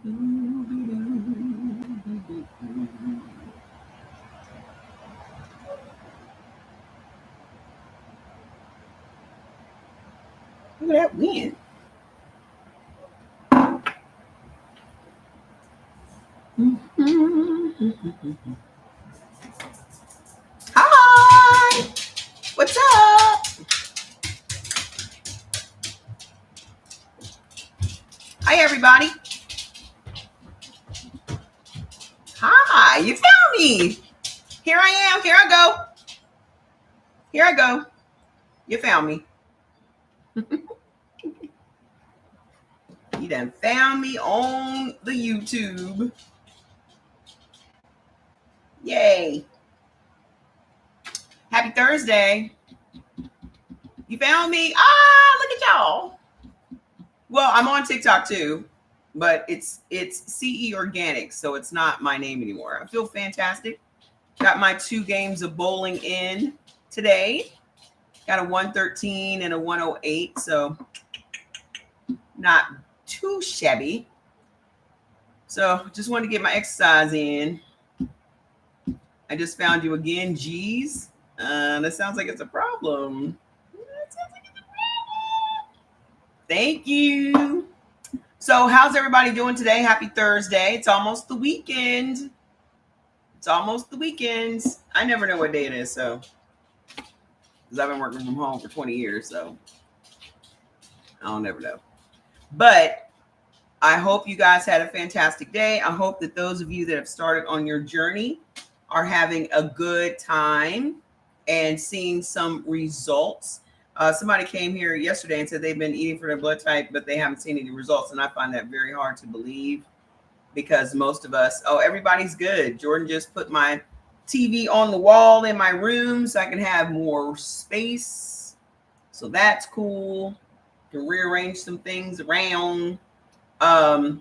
Look at that wind. Hi, what's up? Hi, everybody. Hi, you found me. Here I am. Here I go. Here I go. You found me. You done found me on the YouTube. Yay. Happy Thursday. You found me. Ah, look at y'all. Well, I'm on TikTok too, but it's CE Organic, so it's not my name anymore. I feel fantastic. Got my 2 games of bowling in today. Got a 113 and a 108, so not too shabby. So just wanted to get my exercise in. I just found you again, G's. That sounds like it's a problem. Thank you. So how's everybody doing today? Happy Thursday. It's almost the weekend. I never know what day it is, so because I've been working from home for 20 years, so I'll never know. But I hope you guys had a fantastic day. I hope that those of you that have started on your journey are having a good time and seeing some results. Somebody came here yesterday and said they've been eating for their blood type, but they haven't seen any results. And I find that very hard to believe because most of us, everybody's good. Jordan just put my TV on the wall in my room so I can have more space. So that's cool. Can rearrange some things around. I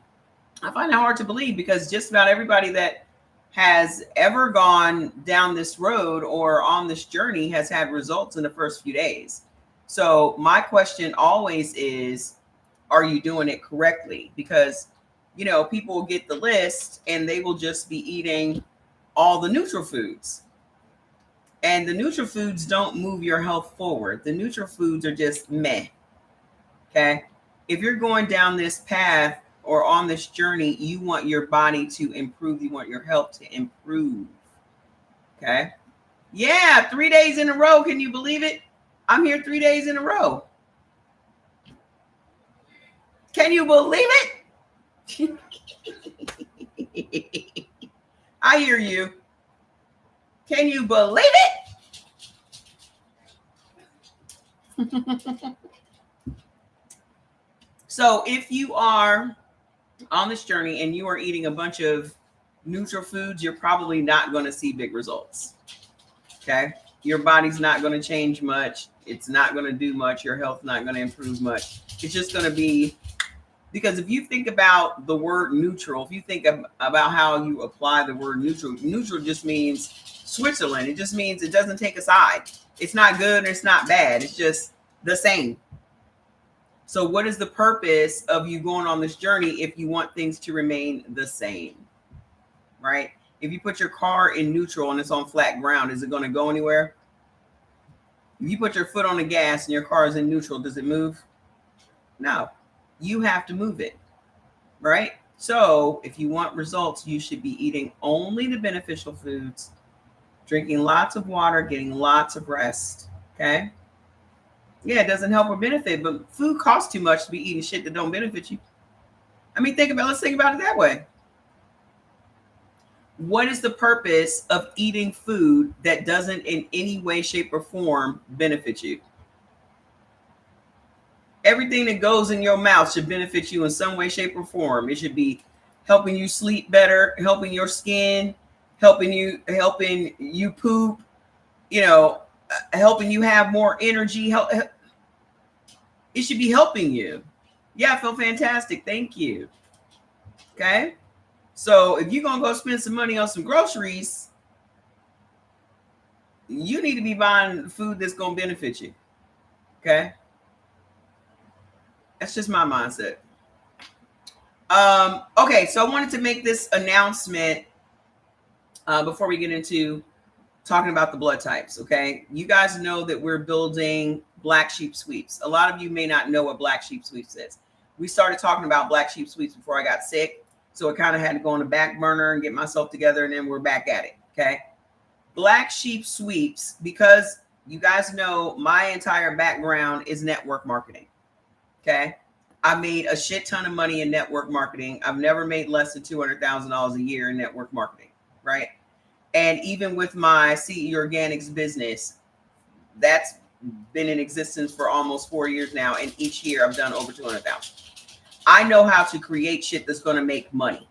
find it hard to believe because just about everybody that has ever gone down this road or on this journey has had results in the first few days. So my question always is, are you doing it correctly? Because, people will get the list and they will just be eating all the neutral foods. And the neutral foods don't move your health forward. The neutral foods are just meh. Okay. If you're going down this path or on this journey, you want your body to improve. You want your health to improve. Okay. Yeah. 3 days in a row. Can you believe it? I'm here 3 days in a row. Can you believe it? I hear you. Can you believe it? So if you are on this journey and you are eating a bunch of neutral foods, you're probably not going to see big results. Okay. Your body's not going to change much. It's not going to do much. Your health's not going to improve much. It's just going to be, because if you think about the word neutral, if you think about how you apply the word neutral, neutral just means Switzerland. It just means it doesn't take a side. It's not good or it's not bad. It's just the same. So what is the purpose of you going on this journey if you want things to remain the same, right? If you put your car in neutral and it's on flat ground, is it going to go anywhere? If you put your foot on the gas and your car is in neutral, does it move? No, you have to move it, right? So if you want results, you should be eating only the beneficial foods, drinking lots of water, getting lots of rest, okay? Yeah, it doesn't help or benefit, but food costs too much to be eating shit that don't benefit you. I mean, let's think about it that way. What is the purpose of eating food that doesn't in any way, shape, or form benefit you? Everything that goes in your mouth should benefit you in some way, shape, or form. It should be helping you sleep better, helping your skin, helping you poop, helping you have more energy. It should be helping you. Yeah, I feel fantastic. Thank you. Okay. So if you're going to go spend some money on some groceries, you need to be buying food that's going to benefit you. Okay. That's just my mindset. Okay, so I wanted to make this announcement before we get into talking about the blood types. Okay, you guys know that we're building Black Sheep Sweeps. A lot of you may not know what Black Sheep Sweeps is. We started talking about Black Sheep Sweeps before I got sick, so it kind of had to go on the back burner and get myself together, and then we're back at it. Okay, Black Sheep Sweeps, because you guys know my entire background is network marketing. Okay, I made a shit ton of money in network marketing. I've never made less than $200,000 a year in network marketing, right? And even with my CE Organics business, that's been in existence for almost 4 years now. And each year I've done over 200,000. I know how to create shit that's going to make money.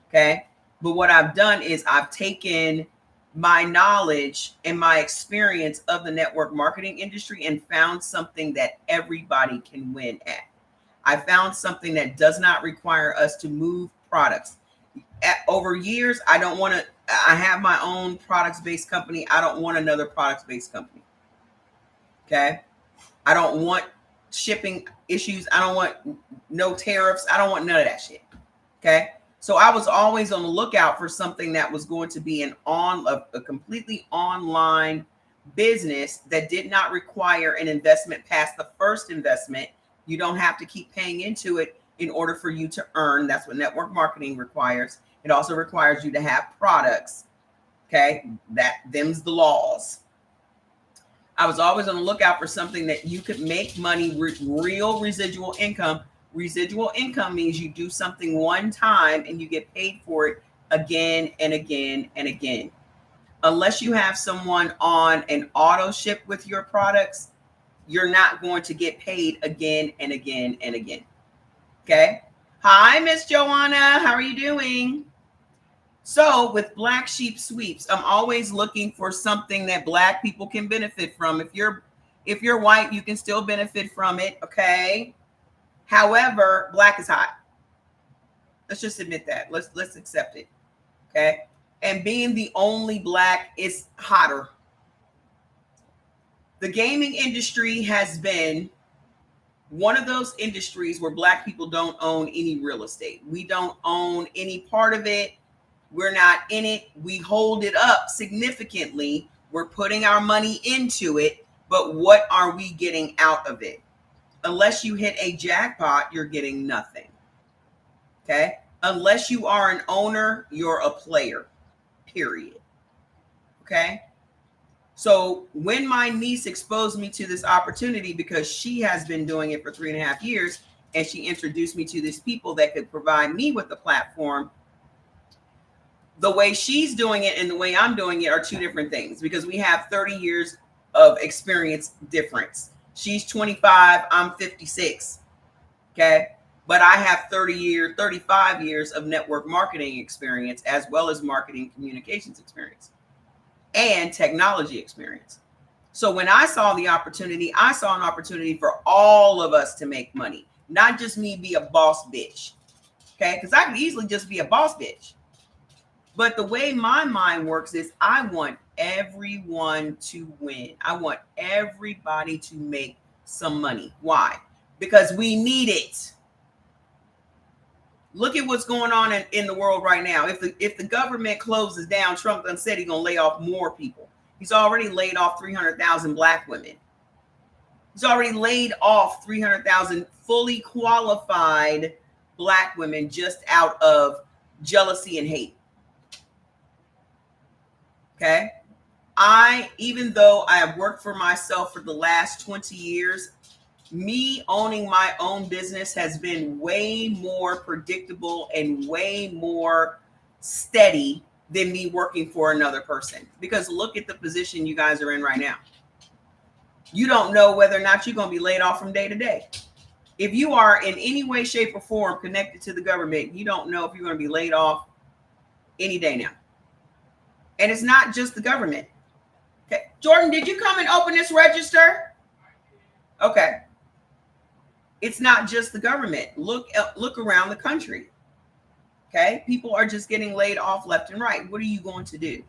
Okay. But what I've done is I've taken my knowledge and my experience of the network marketing industry and found something that everybody can win at. I found something that does not require us to move products. Over years, I don't want to, I have my own products-based company. I don't want another products-based company. Okay. I don't want shipping issues. I don't want no tariffs. I don't want none of that shit. Okay. So I was always on the lookout for something that was going to be a completely online business that did not require an investment past the first investment. You don't have to keep paying into it in order for you to earn. That's what network marketing requires. It also requires you to have products. Okay. Them's the laws. I was always on the lookout for something that you could make money, real residual income. Residual income means you do something one time and you get paid for it again and again and again. Unless you have someone on an auto ship with your products, you're not going to get paid again and again and again. Okay. Hi, Miss Joanna. How are you doing? So with Black Sheep Sweeps, I'm always looking for something that Black people can benefit from. If you're white, you can still benefit from it. Okay. However, Black is hot. Let's just admit that. Let's accept it. Okay. And being the only Black is hotter. The gaming industry has been one of those industries where Black people don't own any real estate. We don't own any part of it. We're not in it. We hold it up significantly. We're putting our money into it, but what are we getting out of it? Unless you hit a jackpot, you're getting nothing. Okay? Unless you are an owner, you're a player. Period. Okay? So when my niece exposed me to this opportunity, because she has been doing it for 3.5 years, and she introduced me to these people that could provide me with the platform, the way she's doing it and the way I'm doing it are two different things, because we have 30 years of experience difference. She's 25, I'm 56. Okay. But I have 35 years of network marketing experience, as well as marketing communications experience and technology experience. So when I saw the opportunity, I saw an opportunity for all of us to make money, not just me be a boss bitch. Okay. Because I could easily just be a boss bitch. But the way my mind works is I want everyone to win. I want everybody to make some money. Why? Because we need it. Look at what's going on in the world right now. If the government closes down, Trump done said he's going to lay off more people. He's already laid off 300,000 Black women. He's already laid off 300,000 fully qualified Black women just out of jealousy and hate. Okay. Even though I have worked for myself for the last 20 years, me owning my own business has been way more predictable and way more steady than me working for another person. Because look at the position you guys are in right now. You don't know whether or not you're going to be laid off from day to day. If you are in any way, shape, or form connected to the government, you don't know if you're going to be laid off any day now. And it's not just the government. Okay. Jordan, did you come and open this register? Okay. It's not just the government. Look around the country. Okay. People are just getting laid off left and right. What are you going to do?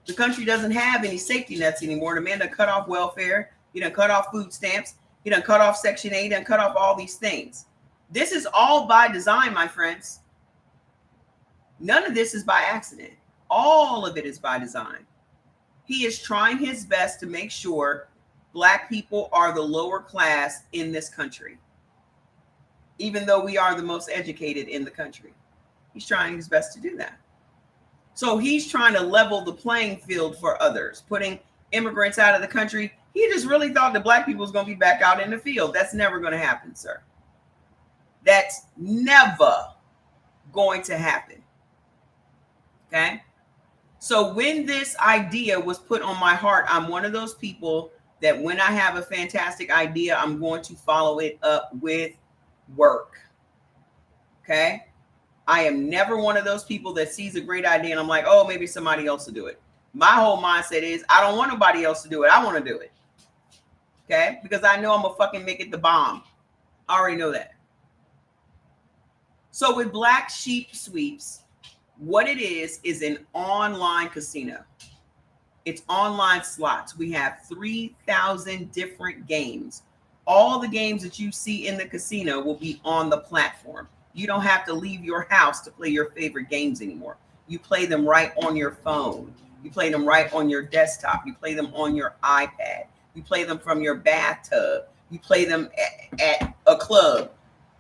The country doesn't have any safety nets anymore. The man done cut off welfare. He done cut off food stamps. He done cut off Section 8. He done cut off all these things. This is all by design, my friends. None of this is by accident. All of it is by design. He is trying his best to make sure Black people are the lower class in this country, even though we are the most educated in the country. He's trying his best to do that. So he's trying to level the playing field for others, putting immigrants out of the country. He just really thought that Black people was going to be back out in the field. That's never going to happen, sir. That's never going to happen. Okay? So when this idea was put on my heart, I'm one of those people that when I have a fantastic idea, I'm going to follow it up with work. Okay? I am never one of those people that sees a great idea and I'm like, oh, maybe somebody else will do it. My whole mindset is I don't want nobody else to do it. I want to do it. Okay? Because I know I'm going to fucking make it the bomb. I already know that. So with Black Sheep Sweeps, what it is an online casino. It's online slots. We have 3,000 different games. All the games that you see in the casino will be on the platform. You don't have to leave your house to play your favorite games anymore. You play them right on your phone. You play them right on your desktop. You play them on your iPad. You play them from your bathtub. You play them at a club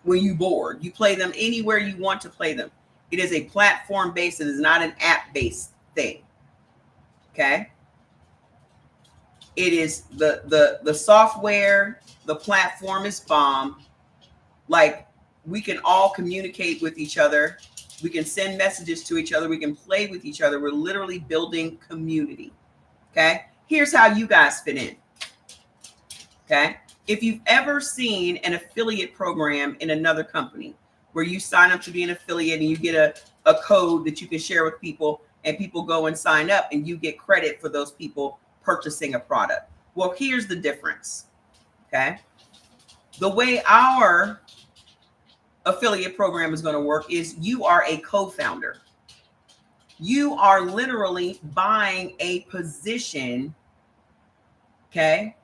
when you're bored. You play them anywhere you want to play them. It is a platform-based. It is not an app-based thing. Okay? It is the software, the platform is bomb. Like, we can all communicate with each other. We can send messages to each other. We can play with each other. We're literally building community. Okay? Here's how you guys fit in. Okay? If you've ever seen an affiliate program in another company where you sign up to be an affiliate and you get a code that you can share with people and people go and sign up and you get credit for those people purchasing a product. Well, here's the difference. Okay? The way our affiliate program is going to work is you are a co-founder. You are literally buying a position, okay,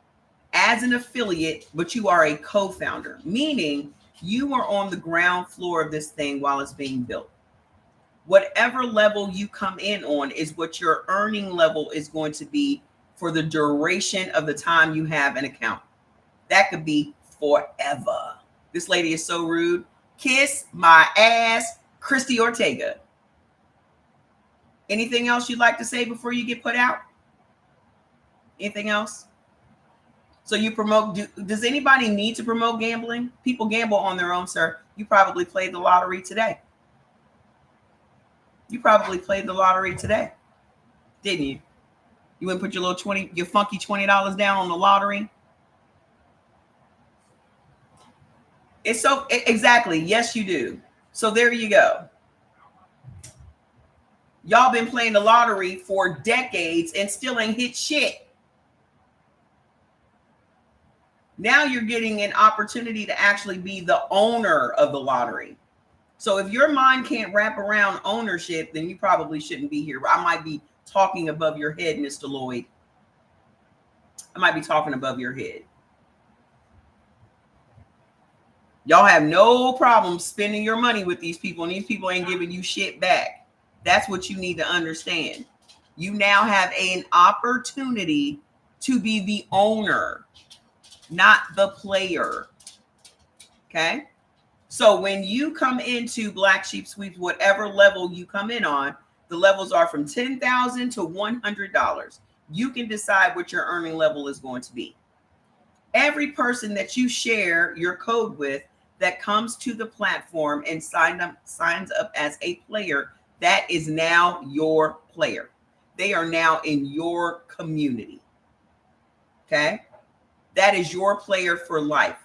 as an affiliate, but you are a co-founder, meaning you are on the ground floor of this thing while it's being built. Whatever level you come in on is what your earning level is going to be for the duration of the time you have an account. That could be forever. This lady is so rude. Kiss my ass, Christy Ortega. Anything else you'd like to say before you get put out? Anything else? So you promote, does anybody need to promote gambling? People gamble on their own, sir. You probably played the lottery today. You probably played the lottery today, didn't you? You wouldn't put your funky $20 down on the lottery? It's so, exactly. Yes, you do. So there you go. Y'all been playing the lottery for decades and still ain't hit shit. Now you're getting an opportunity to actually be the owner of the lottery. So if your mind can't wrap around ownership, then you probably shouldn't be here. I might be talking above your head, Mr. Lloyd. I might be talking above your head. Y'all have no problem spending your money with these people, and these people ain't giving you shit back. That's what you need to understand. You now have an opportunity to be the owner, not the player. Okay? So when you come into Black Sheep Sweeps, whatever level you come in on, the levels are from $10,000 to $100. You can decide what your earning level is going to be. Every person that you share your code with that comes to the platform and signs up as a player, that is now your player. They are now in your community. Okay? That is your player for life.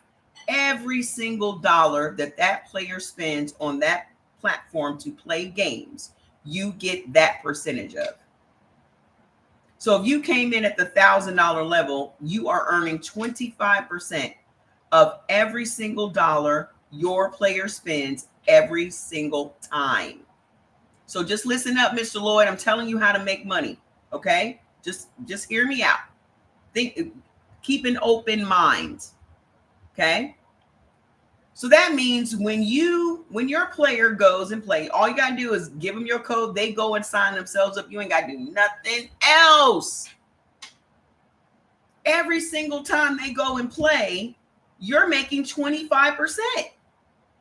Every single dollar that player spends on that platform to play games, you get that percentage of. So if you came in at the $1,000 level, you are earning 25% of every single dollar your player spends every single time. So just listen up, Mr. Lloyd. I'm telling you how to make money. Okay? Just hear me out. Keep an open mind. Okay? So that means when your player goes and play, all you got to do is give them your code. They go and sign themselves up. You ain't got to do nothing else. Every single time they go and play, you're making 25%.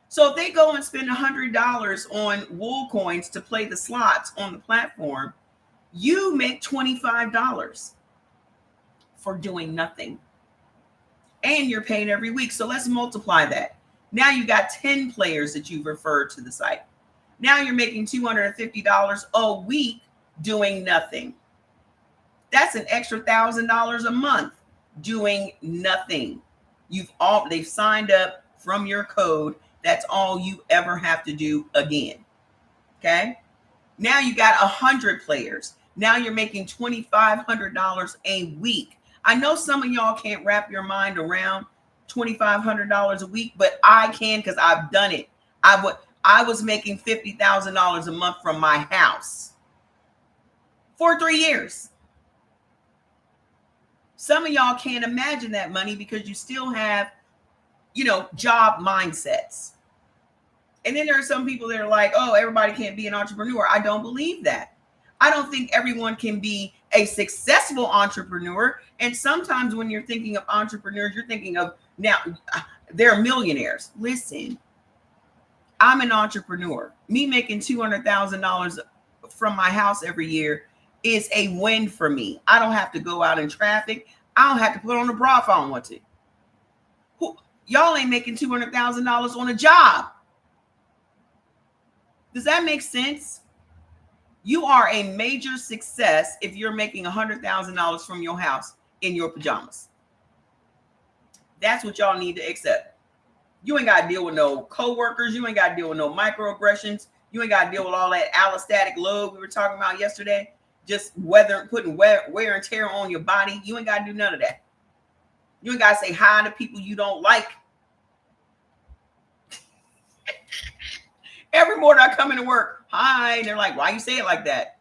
So if they go and spend $100 on wool coins to play the slots on the platform, you make $25 for doing nothing. And you're paid every week. So let's multiply that. Now you got 10 players that you've referred to the site. Now you're making $250 a week doing nothing. That's an extra $1,000 a month doing nothing. They've signed up from your code. That's all you ever have to do again. Okay. Now you got 100 players. Now you're making $2,500 a week. I know some of y'all can't wrap your mind around $2,500 a week, but I can because I've done it. I was making $50,000 a month from my house for 3 years. Some of y'all can't imagine that money because you still have, job mindsets. And then there are some people that are like, oh, everybody can't be an entrepreneur. I don't believe that. I don't think everyone can be a successful entrepreneur. And sometimes when you're thinking of entrepreneurs, you're thinking of, now they're millionaires. Listen, I'm an entrepreneur. Me making $200,000 from my house every year is a win for me. I don't have to go out in traffic. I don't have to put on a bra if I don't want to. Y'all ain't making $200,000 on a job. Does that make sense? You are a major success if you're making $100,000 from your house in your pajamas. That's what y'all need to accept. You ain't got to deal with no coworkers. You ain't got to deal with no microaggressions. You ain't got to deal with all that allostatic load we were talking about yesterday. Just putting wear and tear on your body. You ain't got to do none of that. You ain't got to say hi to people you don't like. Every morning I come into work, hi, and they're like, why you say it like that?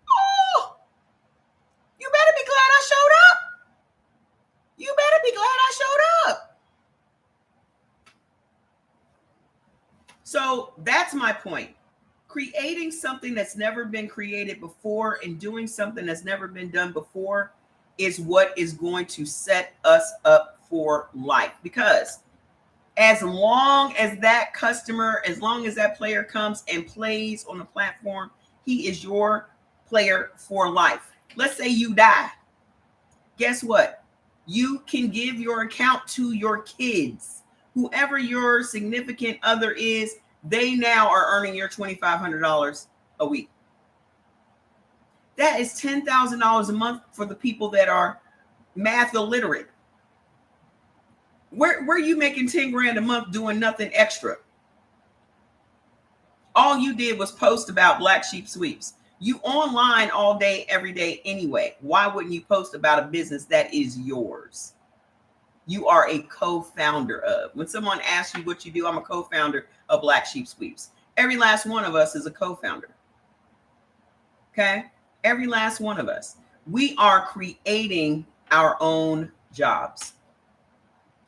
Oh, you better be glad I showed up. You better be glad I showed up. So that's my point. Creating something that's never been created before and doing something that's never been done before is what is going to set us up for life. Because as long as that customer, as long as that player comes and plays on the platform, he is your player for life. Let's say you die. Guess what? You can give your account to your kids. Whoever your significant other is, they now are earning your $2,500 a week. That is $10,000 a month for the people that are math illiterate. Where are you making 10 grand a month doing nothing extra? All you did was post about Black Sheep Sweeps. You online all day, every day anyway. Why wouldn't you post about a business that is yours? You are a co-founder of. When someone asks you what you do, I'm a co-founder of Black Sheep Sweeps. Every last one of us is a co-founder. Okay? Every last one of us. We are creating our own jobs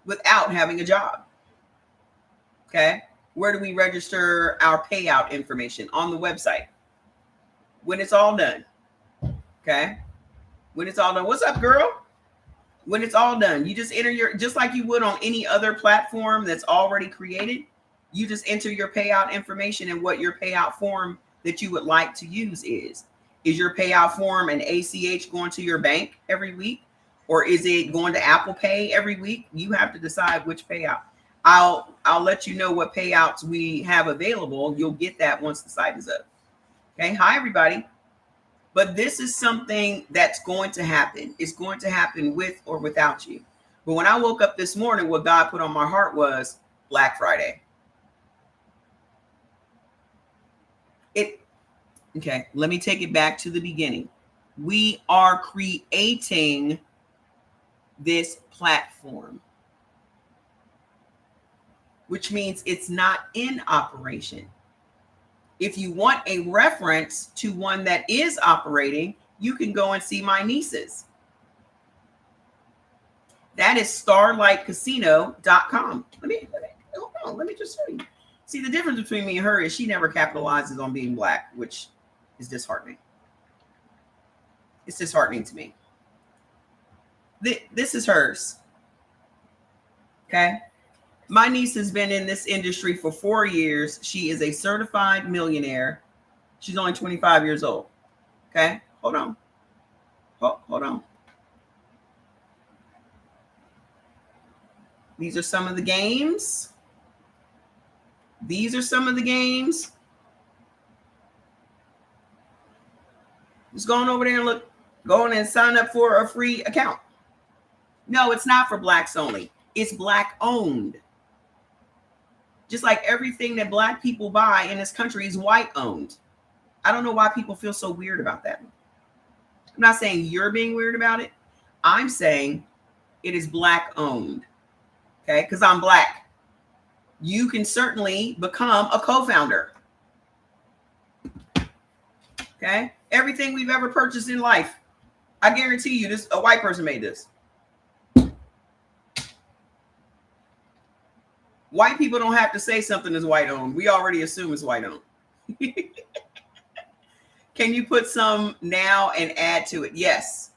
without having a job. Okay? Where do we register our payout information? On the website. When it's all done. Okay? When it's all done. What's up, girl? When it's all done, you just enter just like you would on any other platform that's already created, you just enter your payout information and what your payout form that you would like to use is. Is your payout form an ACH going to your bank every week? Or is it going to Apple Pay every week? You have to decide which payout. I'll let you know what payouts we have available. You'll get that once the site is up. Okay. Hi, everybody. But this is something that's going to happen. It's going to happen with or without you. But when I woke up this morning, what God put on my heart was Black Friday. Okay, let me take it back to the beginning. We are creating this platform, which means it's not in operation. If you want a reference to one that is operating, you can go and see my nieces. That is starlightcasino.com. Hold on, let me just show you. See, the difference between me and her is she never capitalizes on being black, which is disheartening. It's disheartening to me. This is hers. Okay. My niece has been in this industry for 4 years. She is a certified millionaire. She's only 25 years old. Okay. Hold on. Hold on. These are some of the games. Just go on over there and look. Go on and sign up for a free account. No, it's not for blacks only. It's black owned. Just like everything that black people buy in this country is white owned. I don't know why people feel so weird about that. I'm not saying you're being weird about it. I'm saying it is black owned. Okay, because I'm black. You can certainly become a co-founder. Okay, everything we've ever purchased in life, I guarantee you, this a white person made this. White people don't have to say something is white owned. We already assume it's white owned. Can you put some now and add to it? Yes.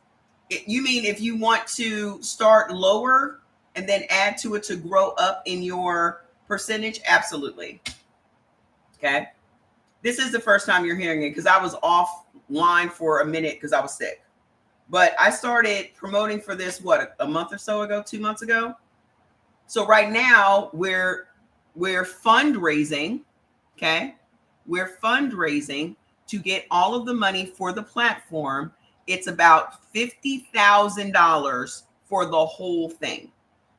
You mean if you want to start lower and then add to it to grow up in your percentage? Absolutely. Okay. This is the first time you're hearing it because I was offline for a minute because I was sick. But I started promoting for this, a month or so ago, 2 months ago. So right now we're fundraising. Okay. We're fundraising to get all of the money for the platform. It's about $50,000 for the whole thing,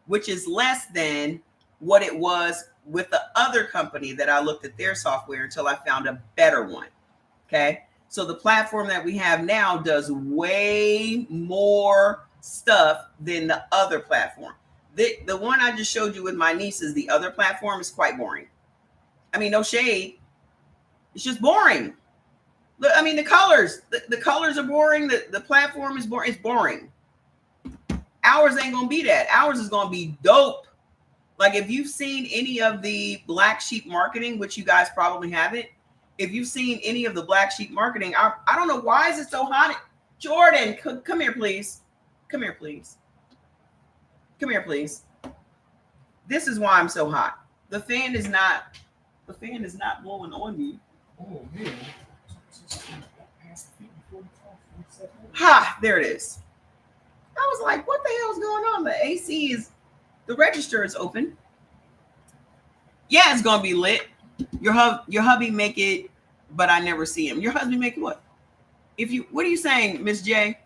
which is less than what it was with the other company that I looked at their software until I found a better one. Okay. So the platform that we have now does way more stuff than the other platform. The one I just showed you with my nieces, the other platform is quite boring. I mean, no shade. It's just boring. Look, I mean, the colors are boring. The platform is boring. It's boring. Ours ain't going to be that. Ours is going to be dope. Like if you've seen any of the Black Sheep marketing, which you guys probably haven't, if you've seen any of the Black Sheep marketing, I don't know why is it so hot. Jordan, come here, please. Come here, please. Come here, please. This is why I'm so hot. The fan is not blowing on me. Oh man. Ha, there it is. I was like, what the hell is going on? The AC is, the register is open. Yeah, it's gonna be lit. Your hubby make it, but I never see him. Your husband make what? What are you saying, Miss J?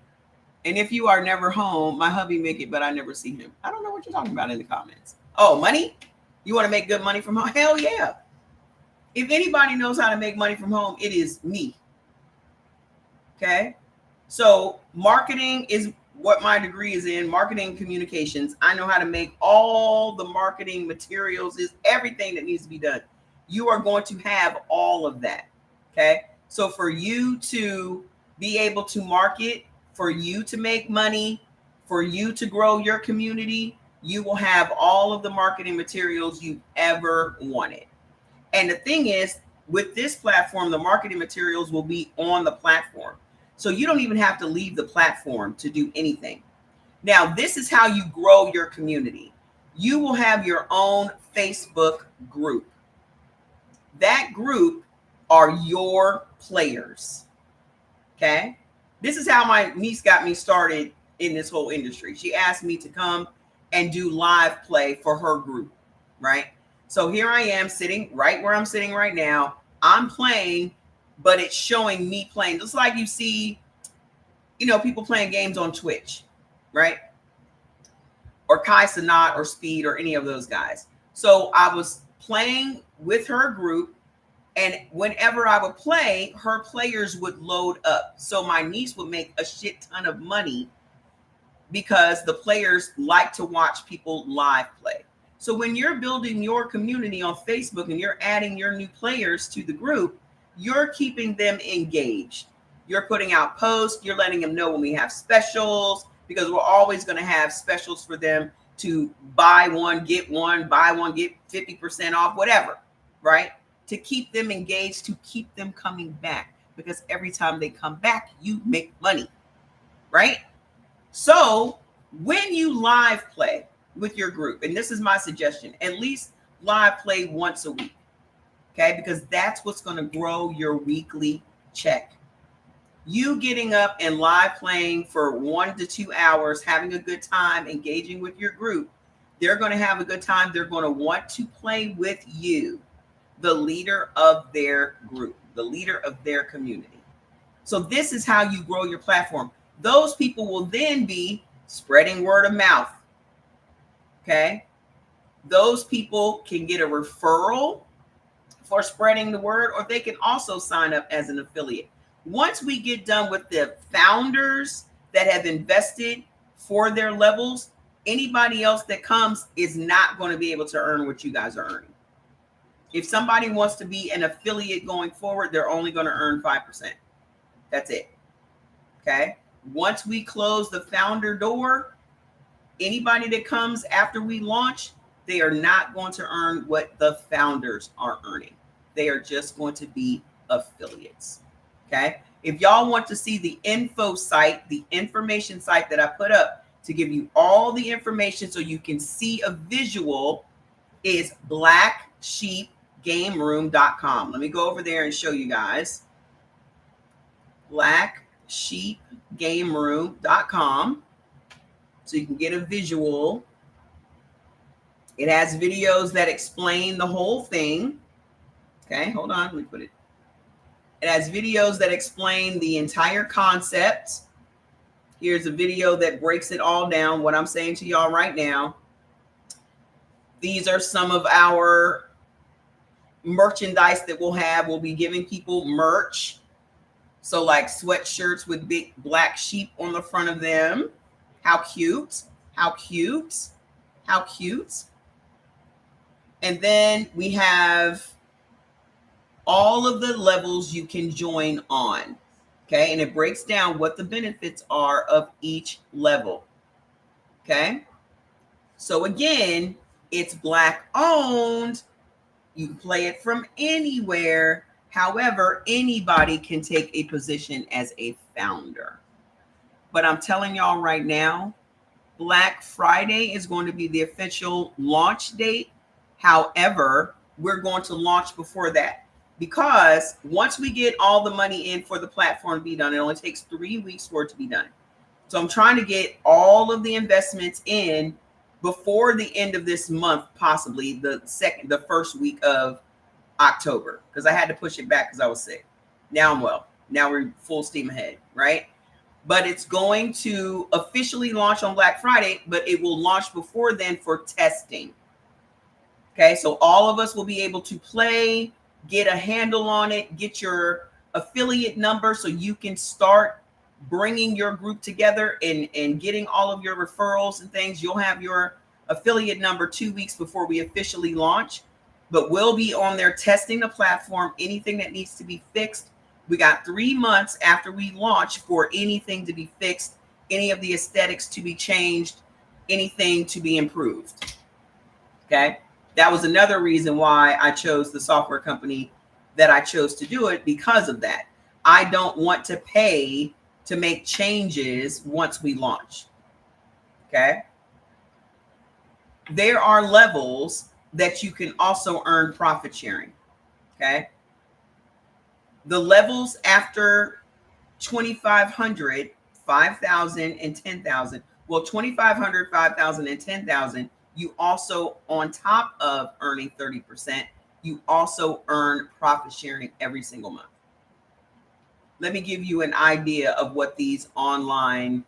And if you are never home, my hubby make it, but I never see him. I don't know what you're talking about in the comments. Oh, money? You want to make good money from home? Hell yeah. If anybody knows how to make money from home, it is me. Okay. So marketing is what my degree is in, marketing communications. I know how to make all the marketing materials, is everything that needs to be done. You are going to have all of that. Okay. So for you to be able to market, for you to make money, for you to grow your community, you will have all of the marketing materials you ever wanted. And the thing is, with this platform, the marketing materials will be on the platform. So you don't even have to leave the platform to do anything. Now, this is how you grow your community. You will have your own Facebook group. That group are your players. Okay. This is how my niece got me started in this whole industry. She asked me to come and do live play for her group, right? So here I am sitting right where I'm sitting right now. I'm playing, but it's showing me playing. Just like you see, people playing games on Twitch, right? Or Kai Cenat or Speed or any of those guys. So I was playing with her group, and whenever I would play, her players would load up. So my niece would make a shit ton of money because the players like to watch people live play. So when you're building your community on Facebook and you're adding your new players to the group, you're keeping them engaged. You're putting out posts. You're letting them know when we have specials. because we're always going to have specials for them to buy one, get 50% off, whatever, right? To keep them engaged, to keep them coming back, because every time they come back, you make money, right? So when you live play with your group, and this is my suggestion, at least live play once a week, okay? Because that's what's going to grow your weekly check. You getting up and live playing for 1 to 2 hours, having a good time, engaging with your group, they're going to have a good time. They're going to want to play with you, the leader of their group, the leader of their community. So this is how you grow your platform. Those people will then be spreading word of mouth. Okay. Those people can get a referral for spreading the word, or they can also sign up as an affiliate. Once we get done with the founders that have invested for their levels, anybody else that comes is not going to be able to earn what you guys are earning. If somebody wants to be an affiliate going forward, they're only going to earn 5%. That's it. Okay. Once we close the founder door, anybody that comes after we launch, they are not going to earn what the founders are earning. They are just going to be affiliates. Okay. If y'all want to see the info site, the information site that I put up to give you all the information so you can see a visual, is blacksheepgameroom.com. Let me go over there and show you guys. blacksheepgameroom.com, so you can get a visual. It has videos that explain the whole thing. Okay, hold on, let me put it. It has videos that explain the entire concept. Here's a video that breaks it all down, what I'm saying to y'all right now. These are some of our merchandise that we'll have. We'll be giving people merch. So like sweatshirts with big black sheep on the front of them. How cute. How cute. How cute. And then we have all of the levels you can join on. Okay. And it breaks down what the benefits are of each level. Okay. So again, it's Black owned. You can play it from anywhere. However, anybody can take a position as a founder. But I'm telling y'all right now, Black Friday is going to be the official launch date. However, we're going to launch before that, because once we get all the money in for the platform to be done, it only takes 3 weeks for it to be done. So I'm trying to get all of the investments in before the end of this month, possibly the first week of October, because I had to push it back because I was sick. Now I'm well. Now we're full steam ahead, right? But it's going to officially launch on Black Friday, but it will launch before then for testing. Okay, so all of us will be able to play, get a handle on it, get your affiliate number so you can start bringing your group together and getting all of your referrals and things. You'll have your affiliate number 2 weeks before we officially launch, but we'll be on there testing the platform. Anything that needs to be fixed, we got 3 months after we launch for anything to be fixed, any of the aesthetics to be changed, anything to be improved. Okay. That was another reason why I chose the software company that I chose to do it, because of that. I don't want to pay to make changes once we launch. Okay. There are levels that you can also earn profit sharing. Okay. The levels after 2,500, 5,000, and 10,000. Well, 2,500, 5,000, and 10,000. You also, on top of earning 30%, you also earn profit sharing every single month. Let me give you an idea of what these online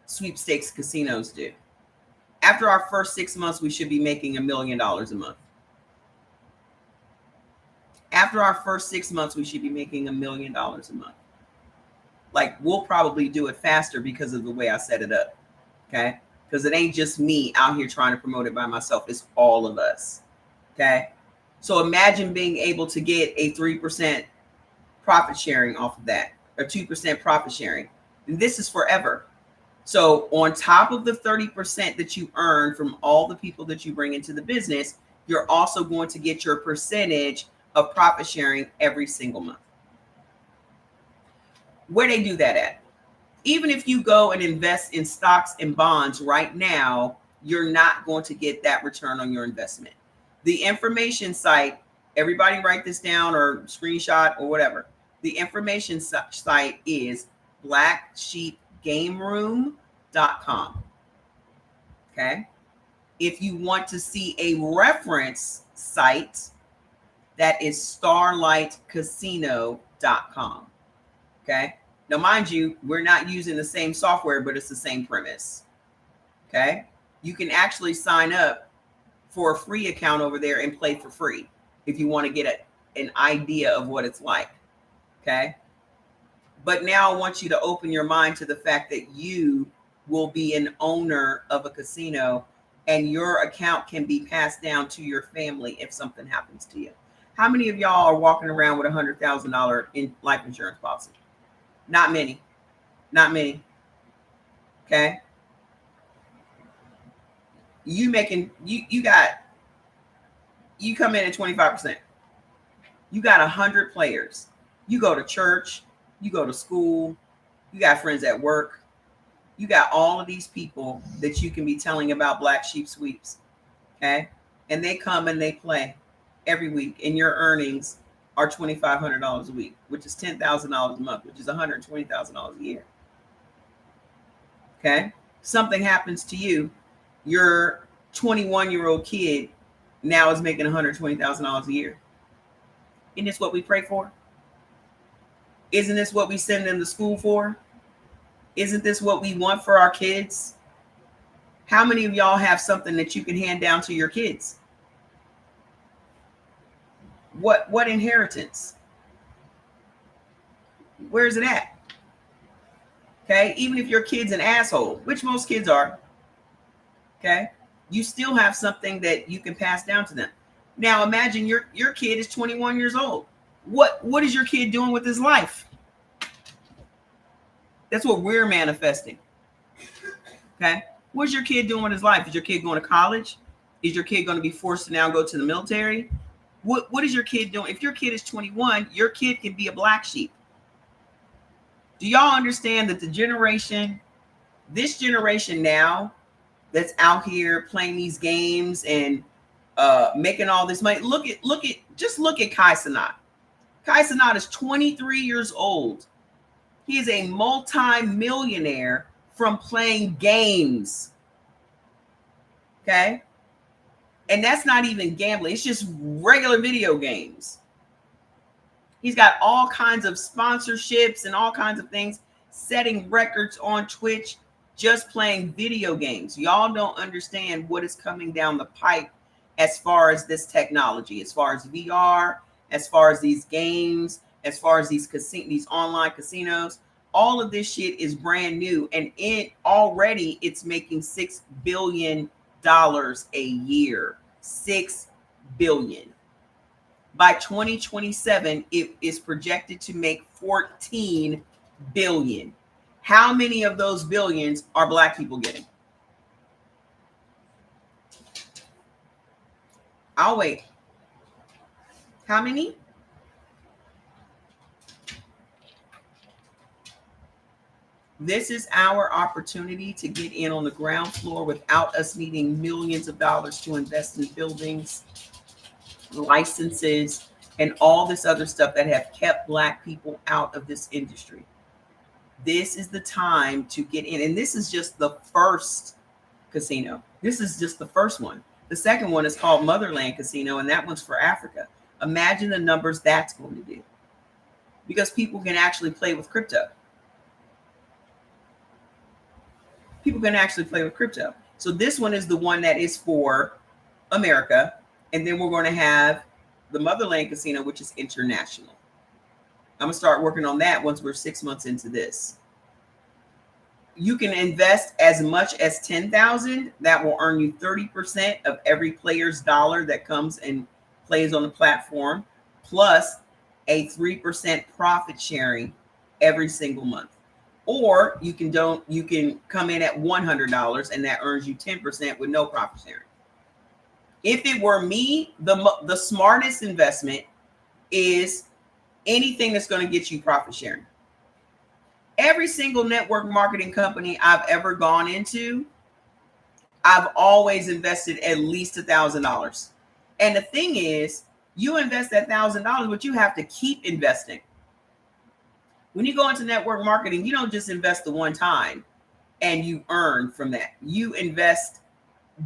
sweepstakes casinos do. After our first 6 months, we should be making $1 million a month. After our first 6 months, we should be making $1 million a month. Like, we'll probably do it faster because of the way I set it up. Okay. Because it ain't just me out here trying to promote it by myself. It's all of us. Okay. So imagine being able to get a 3% profit sharing off of that, or 2% profit sharing. And this is forever. So on top of the 30% that you earn from all the people that you bring into the business, you're also going to get your percentage of profit sharing every single month. Where they do that at? Even if you go and invest in stocks and bonds right now, you're not going to get that return on your investment. The information site, everybody write this down or screenshot or whatever. The information site is blacksheepgameroom.com. Okay. If you want to see a reference site, that is starlightcasino.com. Okay. Now, mind you, we're not using the same software, but it's the same premise. Okay. You can actually sign up for a free account over there and play for free if you want to get an idea of what it's like. Okay. But now I want you to open your mind to the fact that you will be an owner of a casino and your account can be passed down to your family if something happens to you. How many of y'all are walking around with $100,000 in life insurance policy? Not many. Not many. Okay. You come in at 25%. You got 100 players. You go to church, you go to school, you got friends at work. You got all of these people that you can be telling about Black Sheep Sweeps. Okay. And they come and they play every week, and your earnings are $2,500 a week, which is $10,000 a month, which is $120,000 a year. Okay. Something happens to you, your 21-year-old kid now is making $120,000 a year. Isn't this what we pray for? Isn't this what we send them to school for? Isn't this what we want for our kids? How many of y'all have something that you can hand down to your kids? What inheritance? Where's it at? Okay, even if your kid's an asshole, which most kids are, okay, you still have something that you can pass down to them. Now imagine your kid is 21 years old. What is your kid doing with his life? That's what we're manifesting. Okay, what's your kid doing with his life? Is your kid going to college? Is your kid going to be forced to now go to the military? What is your kid doing? If your kid is 21, your kid can be a black sheep. Do y'all understand that this generation now that's out here playing these games and making all this money? Look at Kai Cenat. Kai Cenat is 23 years old. He is a multi-millionaire from playing games. Okay. And that's not even gambling. It's just regular video games. He's got all kinds of sponsorships and all kinds of things, setting records on Twitch, just playing video games. Y'all don't understand what is coming down the pipe as far as this technology, as far as VR, as far as these games, as far as these online casinos. All of this shit is brand new, and it's making $6 billion a year. $6 billion. By 2027, it is projected to make 14 billion. How many of those billions are black people getting? I'll wait. How many? This is our opportunity to get in on the ground floor without us needing millions of dollars to invest in buildings, licenses, and all this other stuff that have kept black people out of this industry. This is the time to get in. And this is just the first casino. This is just the first one. The second one is called Motherland Casino, and that one's for Africa. Imagine the numbers that's going to do, because people can actually play with crypto. People can actually play with crypto. So this one is the one that is for America. And then we're going to have the Motherland Casino, which is international. I'm going to start working on that once we're 6 months into this. You can invest as much as $10,000. That will earn you 30% of every player's dollar that comes and plays on the platform, plus a 3% profit sharing every single month. Or you can come in at $100 and that earns you 10% with no profit sharing. If it were me, the smartest investment is anything that's going to get you profit sharing. Every single network marketing company I've ever gone into, I've always invested at least $1,000. And the thing is, you invest that $1,000, but you have to keep investing. When you go into network marketing, you don't just invest the one time and you earn from that. You invest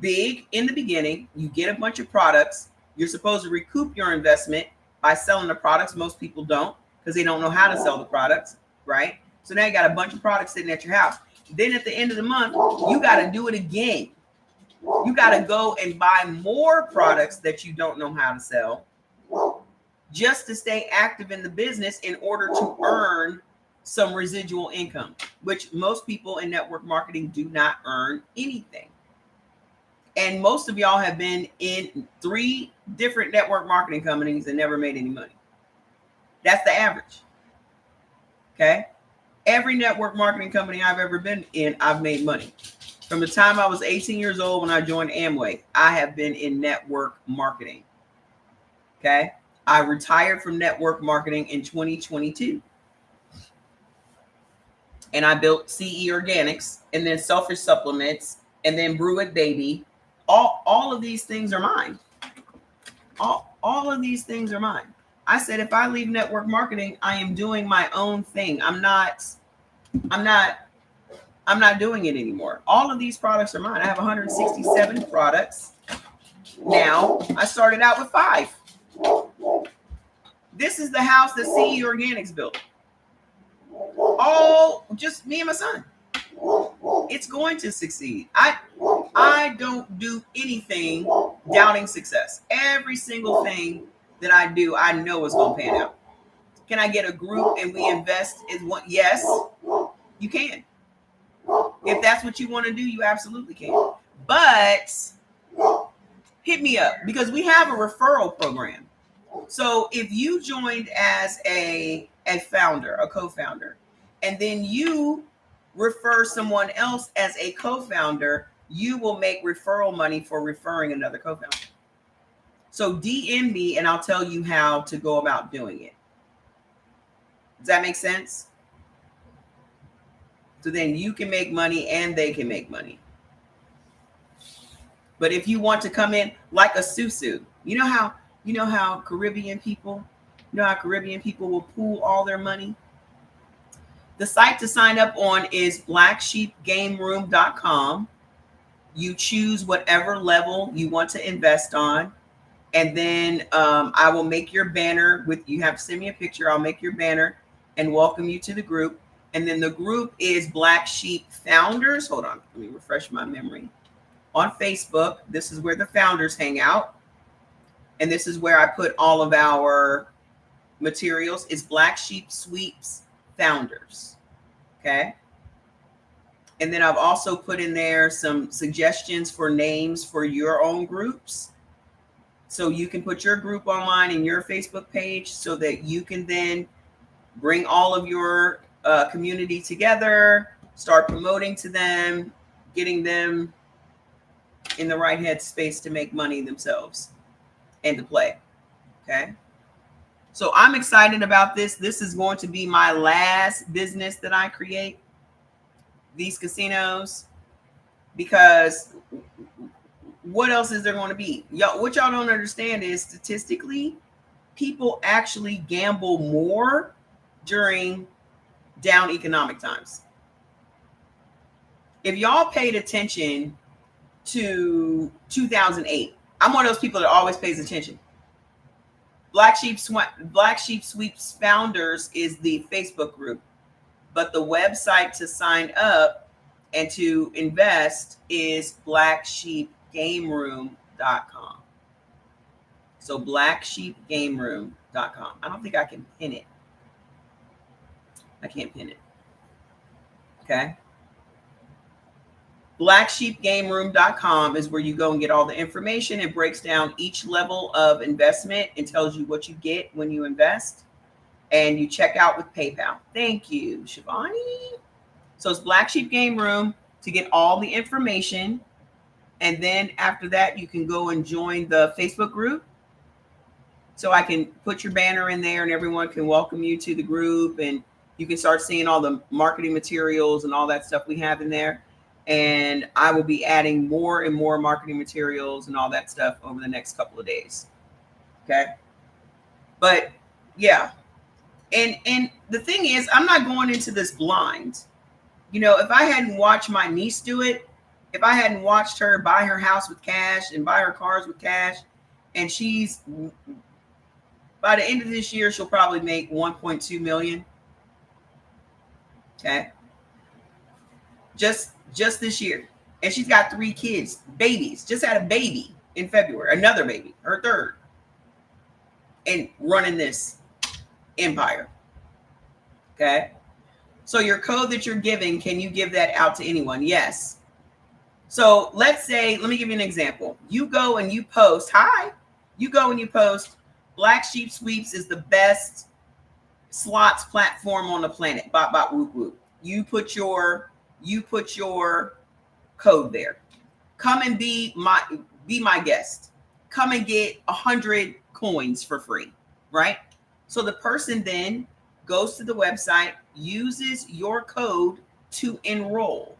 big in the beginning. You get a bunch of products. You're supposed to recoup your investment by selling the products. Most people don't because they don't know how to sell the products, right? So now you got a bunch of products sitting at your house. Then at the end of the month, you got to do it again. You got to go and buy more products that you don't know how to sell just to stay active in the business in order to earn some residual income, which most people in network marketing do not earn anything. And most of y'all have been in 3 different network marketing companies and never made any money. That's the average. Okay. Every network marketing company I've ever been in, I've made money. From the time I was 18 years old when I joined Amway, I have been in network marketing. Okay. I retired from network marketing in 2022. And I built CE Organics and then Selfish Supplements and then Brew It Baby. All of these things are mine. All of these things are mine. I said, if I leave network marketing, I am doing my own thing. I'm not doing it anymore. All of these products are mine. I have 167 products. Now, I started out with 5. This is the house that CE Organics built. All just me and my son. It's going to succeed. I don't do anything doubting success. Every single thing that I do, I know is going to pan out. Can I get a group and we invest in one? Yes, you can. If that's what you want to do, you absolutely can. But hit me up because we have a referral program. So if you joined as a founder, a co-founder, and then you refer someone else as a co-founder, you will make referral money for referring another co-founder. So DM me and I'll tell you how to go about doing it. Does that make sense? So then you can make money and they can make money. But if you want to come in like a Susu, you know how Caribbean people will pool all their money? The site to sign up on is blacksheepgameroom.com. You choose whatever level you want to invest on. And then I will make your banner you have to send me a picture. I'll make your banner and welcome you to the group. And then the group is Black Sheep Founders. Hold on, let me refresh my memory. On Facebook, this is where the founders hang out. And this is where I put all of our materials. It's Black Sheep Sweeps Founders. Okay. And then I've also put in there some suggestions for names for your own groups. So you can put your group online in your Facebook page so that you can then bring all of your community together, start promoting to them, getting them in the right headspace to make money themselves and to play. Okay. So I'm excited about this. This is going to be my last business that I create, these casinos, because what else is there going to be? What y'all don't understand is statistically, people actually gamble more during down economic times. If y'all paid attention to 2008, I'm one of those people that always pays attention. Black Sheep Sweeps Founders is the Facebook group, but the website to sign up and to invest is blacksheepgameroom.com. So blacksheepgameroom.com. I don't think I can pin it. I can't pin it. Okay. Blacksheepgameroom.com is where you go and get all the information. It breaks down each level of investment and tells you what you get when you invest. And you check out with PayPal. Thank you, Shivani. So it's Black Sheep Game Room to get all the information. And then after that, you can go and join the Facebook group. So I can put your banner in there and everyone can welcome you to the group, and you can start seeing all the marketing materials and all that stuff we have in there. And I will be adding more and more marketing materials and all that stuff over the next couple of days. Okay. But yeah. And the thing is, I'm not going into this blind. You know, if I hadn't watched my niece do it, if I hadn't watched her buy her house with cash and buy her cars with cash, and she's, by the end of this year, she'll probably make 1.2 million. Okay. Just this year. And she's got 3 kids, babies, just had a baby in February, another baby, her third, and running this empire. Okay. So your code that you're giving, can you give that out to anyone? Yes. So let's say, let me give you an example. You go and you post, you go and you post, Black Sheep Sweeps is the best slots platform on the planet. Bop, bop, whoop, whoop. You put your code there. Come and be my guest. Come and get 100 coins for free, right? So the person then goes to the website, uses your code to enroll.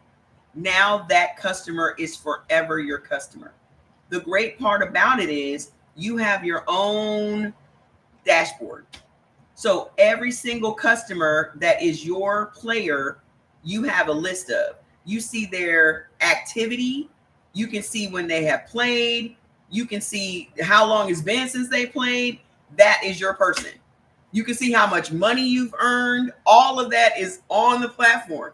Now that customer is forever your customer. The great part about it is you have your own dashboard. So every single customer that is your player, you have a list of. You see their activity. You can see when they have played. You can see how long it's been since they played. That is your person. You can see how much money you've earned. All of that is on the platform.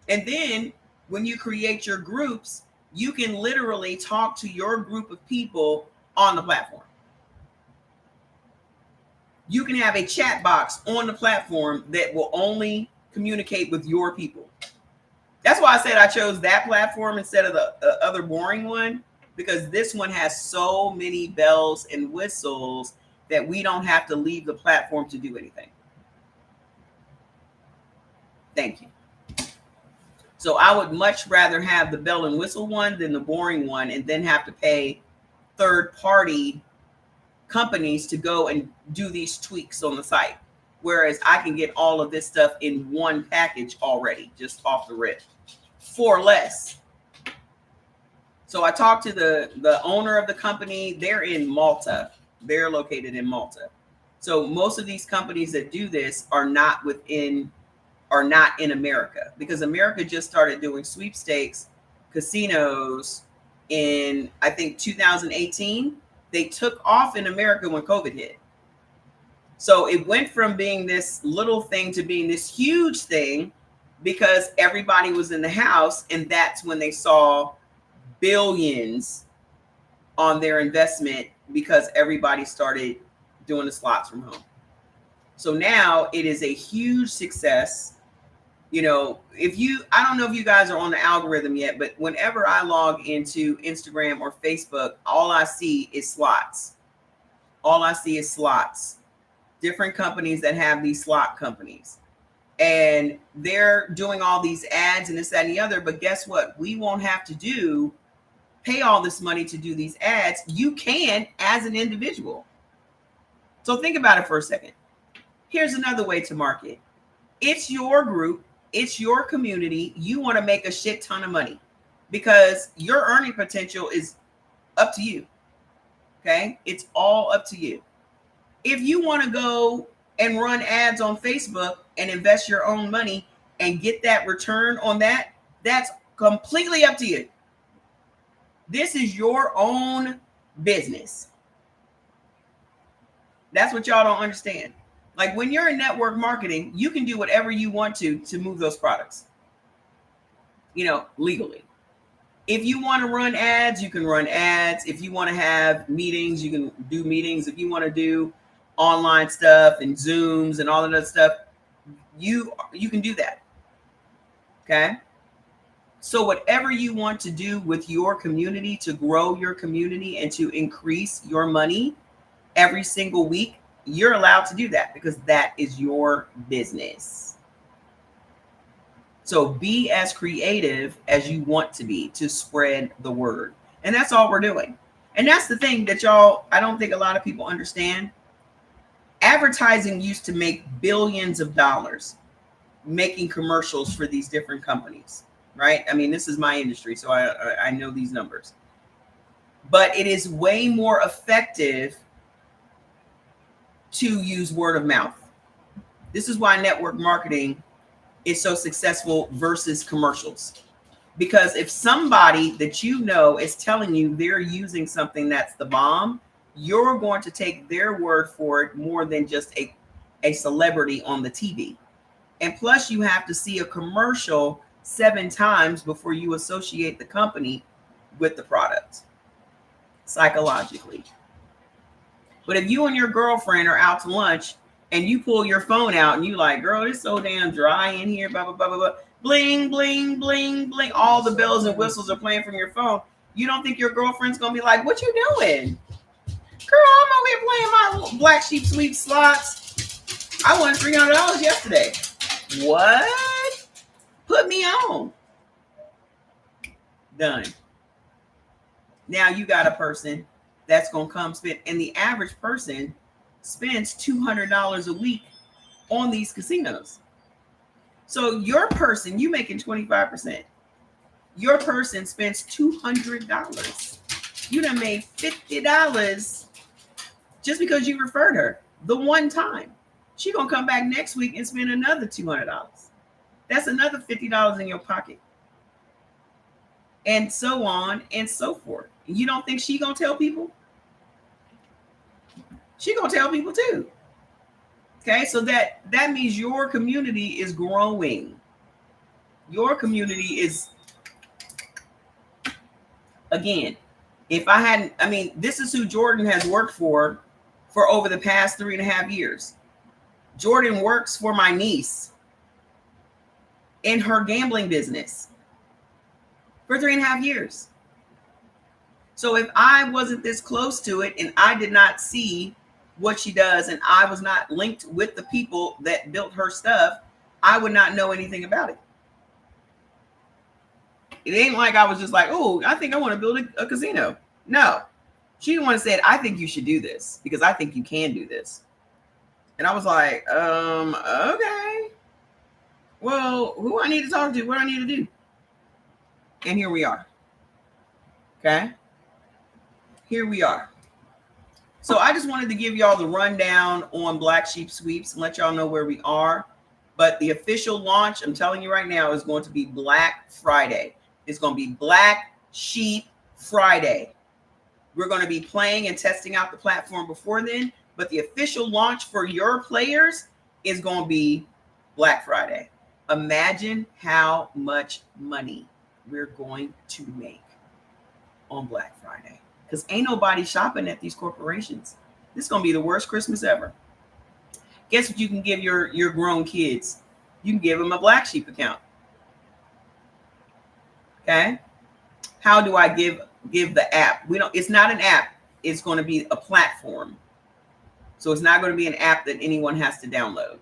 And then when you create your groups, you can literally talk to your group of people on the platform. You can have a chat box on the platform that will only communicate with your people. That's why I said I chose that platform instead of the other boring one, because this one has so many bells and whistles that we don't have to leave the platform to do anything. Thank you. So I would much rather have the bell and whistle one than the boring one, and then have to pay third-party companies to go and do these tweaks on the site. Whereas I can get all of this stuff in one package already, just off the rip, for less. So I talked to the owner of the company. They're in Malta. They're located in Malta. So most of these companies that do this are not in America, because America just started doing sweepstakes casinos in, I think, 2018. They took off in America when COVID hit. So it went from being this little thing to being this huge thing because everybody was in the house, and that's when they saw billions on their investment because everybody started doing the slots from home. So now it is a huge success. You know, I don't know if you guys are on the algorithm yet, but whenever I log into Instagram or Facebook, all I see is slots. All I see is slots. Different companies that have these slot companies. And they're doing all these ads and this, that, and the other. But guess what? We won't have to pay all this money to do these ads. You can as an individual. So think about it for a second. Here's another way to market. It's your group. It's your community. You want to make a shit ton of money because your earning potential is up to you. Okay? It's all up to you. If you want to go and run ads on Facebook and invest your own money and get that return on that, that's completely up to you. This is your own business. That's what y'all don't understand. Like when you're in network marketing, you can do whatever you want to move those products, legally. If you want to run ads, you can run ads. If you want to have meetings, you can do meetings. If you want to do online stuff and Zooms and all of that stuff, you can do that. Okay. So whatever you want to do with your community to grow your community and to increase your money every single week, you're allowed to do that because that is your business. So be as creative as you want to be to spread the word. And that's all we're doing. And that's the thing that y'all, I don't think a lot of people understand. Advertising used to make billions of dollars making commercials for these different companies, right? I mean, this is my industry, so I know these numbers. But it is way more effective to use word of mouth. This is why network marketing is so successful versus commercials. Because if somebody that you know is telling you they're using something that's the bomb, you're going to take their word for it more than just a celebrity on the TV. And plus, you have to see a commercial 7 times before you associate the company with the product psychologically. But if you and your girlfriend are out to lunch and you pull your phone out and you like, girl, it's so damn dry in here, blah, blah, blah, blah, blah, bling, bling, bling, bling, all the bells and whistles are playing from your phone. You don't think your girlfriend's going to be like, what you doing? Girl, I'm over here playing my Black Sheep Sweep slots. I won $300 yesterday. What? Put me on. Done. Now you got a person that's going to come spend, and the average person spends $200 a week on these casinos. So your person, you making 25%. Your person spends $200. You done made $50 just because you referred her the one time. She gonna come back next week and spend another $200. That's another $50 in your pocket. And so on and so forth. You don't think she gonna tell people? She gonna tell people too. Okay, so that means your community is growing. Your community is, again, if I hadn't, I mean, this is who Jordan has worked for over the past 3.5 years. Jordan works for my niece in her gambling business for 3.5 years. So if I wasn't this close to it and I did not see what she does and I was not linked with the people that built her stuff, I would not know anything about it. It ain't like I was just like, oh, I think I want to build a casino. No, she the one that said, I think you should do this because I think you can do this. And I was like, okay. Well, who I need to talk to, what I need to do. And here we are. Okay. Here we are. So I just wanted to give y'all the rundown on Black Sheep Sweeps and let y'all know where we are. But the official launch, I'm telling you right now, is going to be Black Friday. It's going to be Black Sheep Friday. We're going to be playing and testing out the platform before then. But the official launch for your players is going to be Black Friday. Imagine how much money we're going to make on Black Friday. Because ain't nobody shopping at these corporations. This is going to be the worst Christmas ever. Guess what you can give your grown kids? You can give them a Black Sheep account. Okay? How do I give the app? It's not an app. It's going to be a platform. So it's not going to be an app that anyone has to download.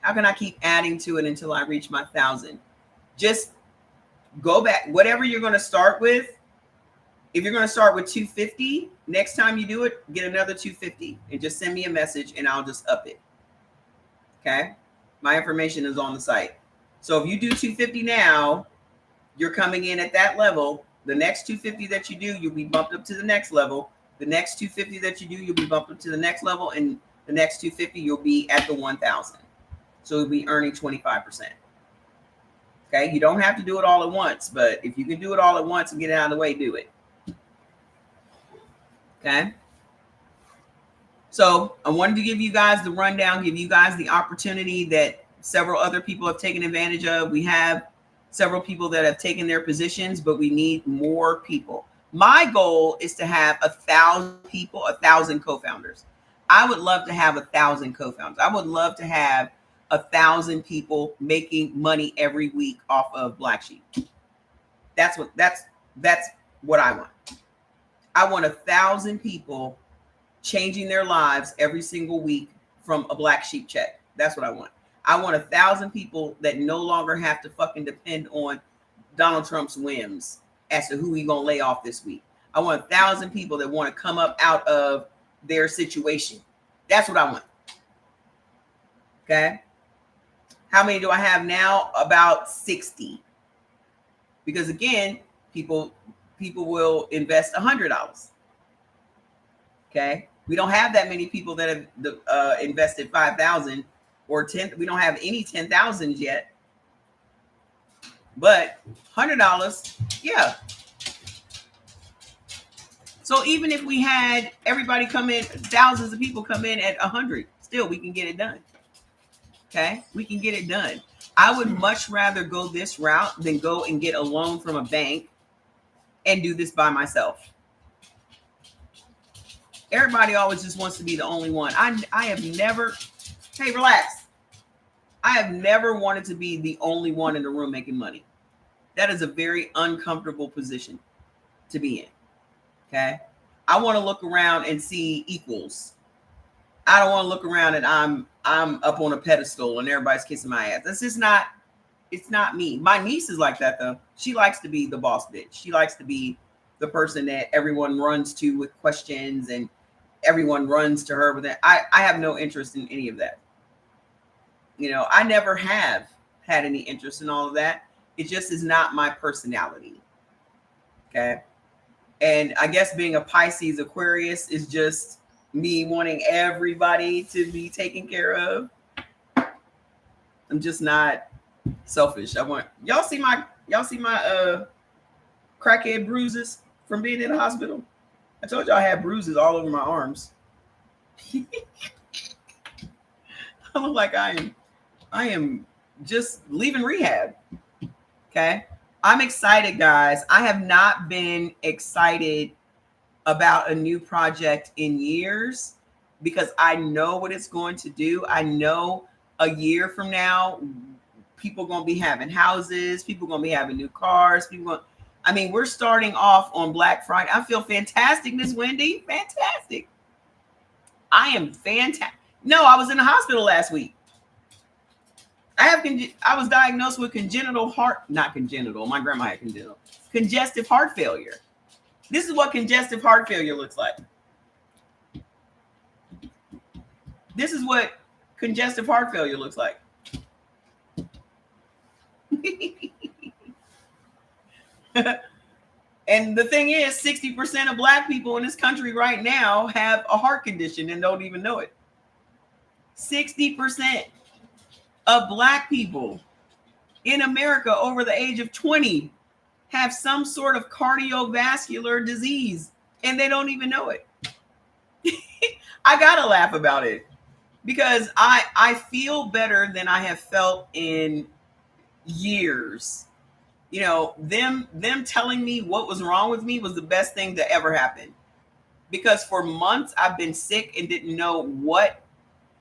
How can I keep adding to it until I reach my 1,000? Just go back. Whatever you're going to start with, if you're going to start with 250, next time you do it, get another 250 and just send me a message and I'll just up it. Okay? My information is on the site. So if you do 250 now, you're coming in at that level. The next 250 that you do, you'll be bumped up to the next level. The next 250 that you do, you'll be bumped up to the next level. And the next 250, you'll be at the 1,000. So you'll be earning 25%. Okay? You don't have to do it all at once, but if you can do it all at once and get it out of the way, do it. Okay. So I wanted to give you guys the rundown, give you guys the opportunity that several other people have taken advantage of. We have several people that have taken their positions, but we need more people. My goal is to have 1,000 people, 1,000 co-founders. I would love to have 1,000 co-founders. I would love to have 1,000 people making money every week off of Black Sheep. That's what I want. I want 1,000 people changing their lives every single week from a Black Sheep check. That's what I want. I want 1,000 people that no longer have to fucking depend on Donald Trump's whims as to who he gonna lay off this week. I want 1,000 people that want to come up out of their situation. That's what I want. Okay. How many do I have now? About 60. Because again, people will invest $100. Okay. We don't have that many people that have invested 5,000 or 10. We don't have any 10,000 yet. But $100, yeah. So even if we had everybody come in, thousands of people come in at 100, still we can get it done. Okay, we can get it done. I would much rather go this route than go and get a loan from a bank and do this by myself. Everybody always just wants to be the only one. I have never, hey, relax. I have never wanted to be the only one in the room making money. That is a very uncomfortable position to be in. Okay. I want to look around and see equals. I don't want to look around and I'm up on a pedestal and everybody's kissing my ass. This is not, it's not me. My niece is like that though. She likes to be the boss bitch. She likes to be the person that everyone runs to with questions and everyone runs to her with it. I have no interest in any of that. You know, I never have had any interest in all of that. It just is not my personality. Okay. And I guess being a Pisces Aquarius is just me wanting everybody to be taken care of. I'm just not selfish. I want y'all see my crackhead bruises from being in the hospital. I told y'all I had bruises all over my arms. I look like I am just leaving rehab. Okay. I'm excited, guys. I have not been excited about a new project in years because I know what it's going to do. I know a year from now, people are going to be having houses. People are going to be having new cars. We're starting off on Black Friday. I feel fantastic, Miss Wendy. Fantastic. I am fantastic. No, I was in the hospital last week. I was diagnosed with my grandma had congestive heart failure. This is what congestive heart failure looks like. This is what congestive heart failure looks like. And the thing is, 60% of Black people in this country right now have a heart condition and don't even know it. 60% of Black people in America over the age of 20 have some sort of cardiovascular disease and they don't even know it. I gotta laugh about it because I feel better than I have felt in years. You know, them telling me what was wrong with me was the best thing to ever happen. Because for months I've been sick and didn't know what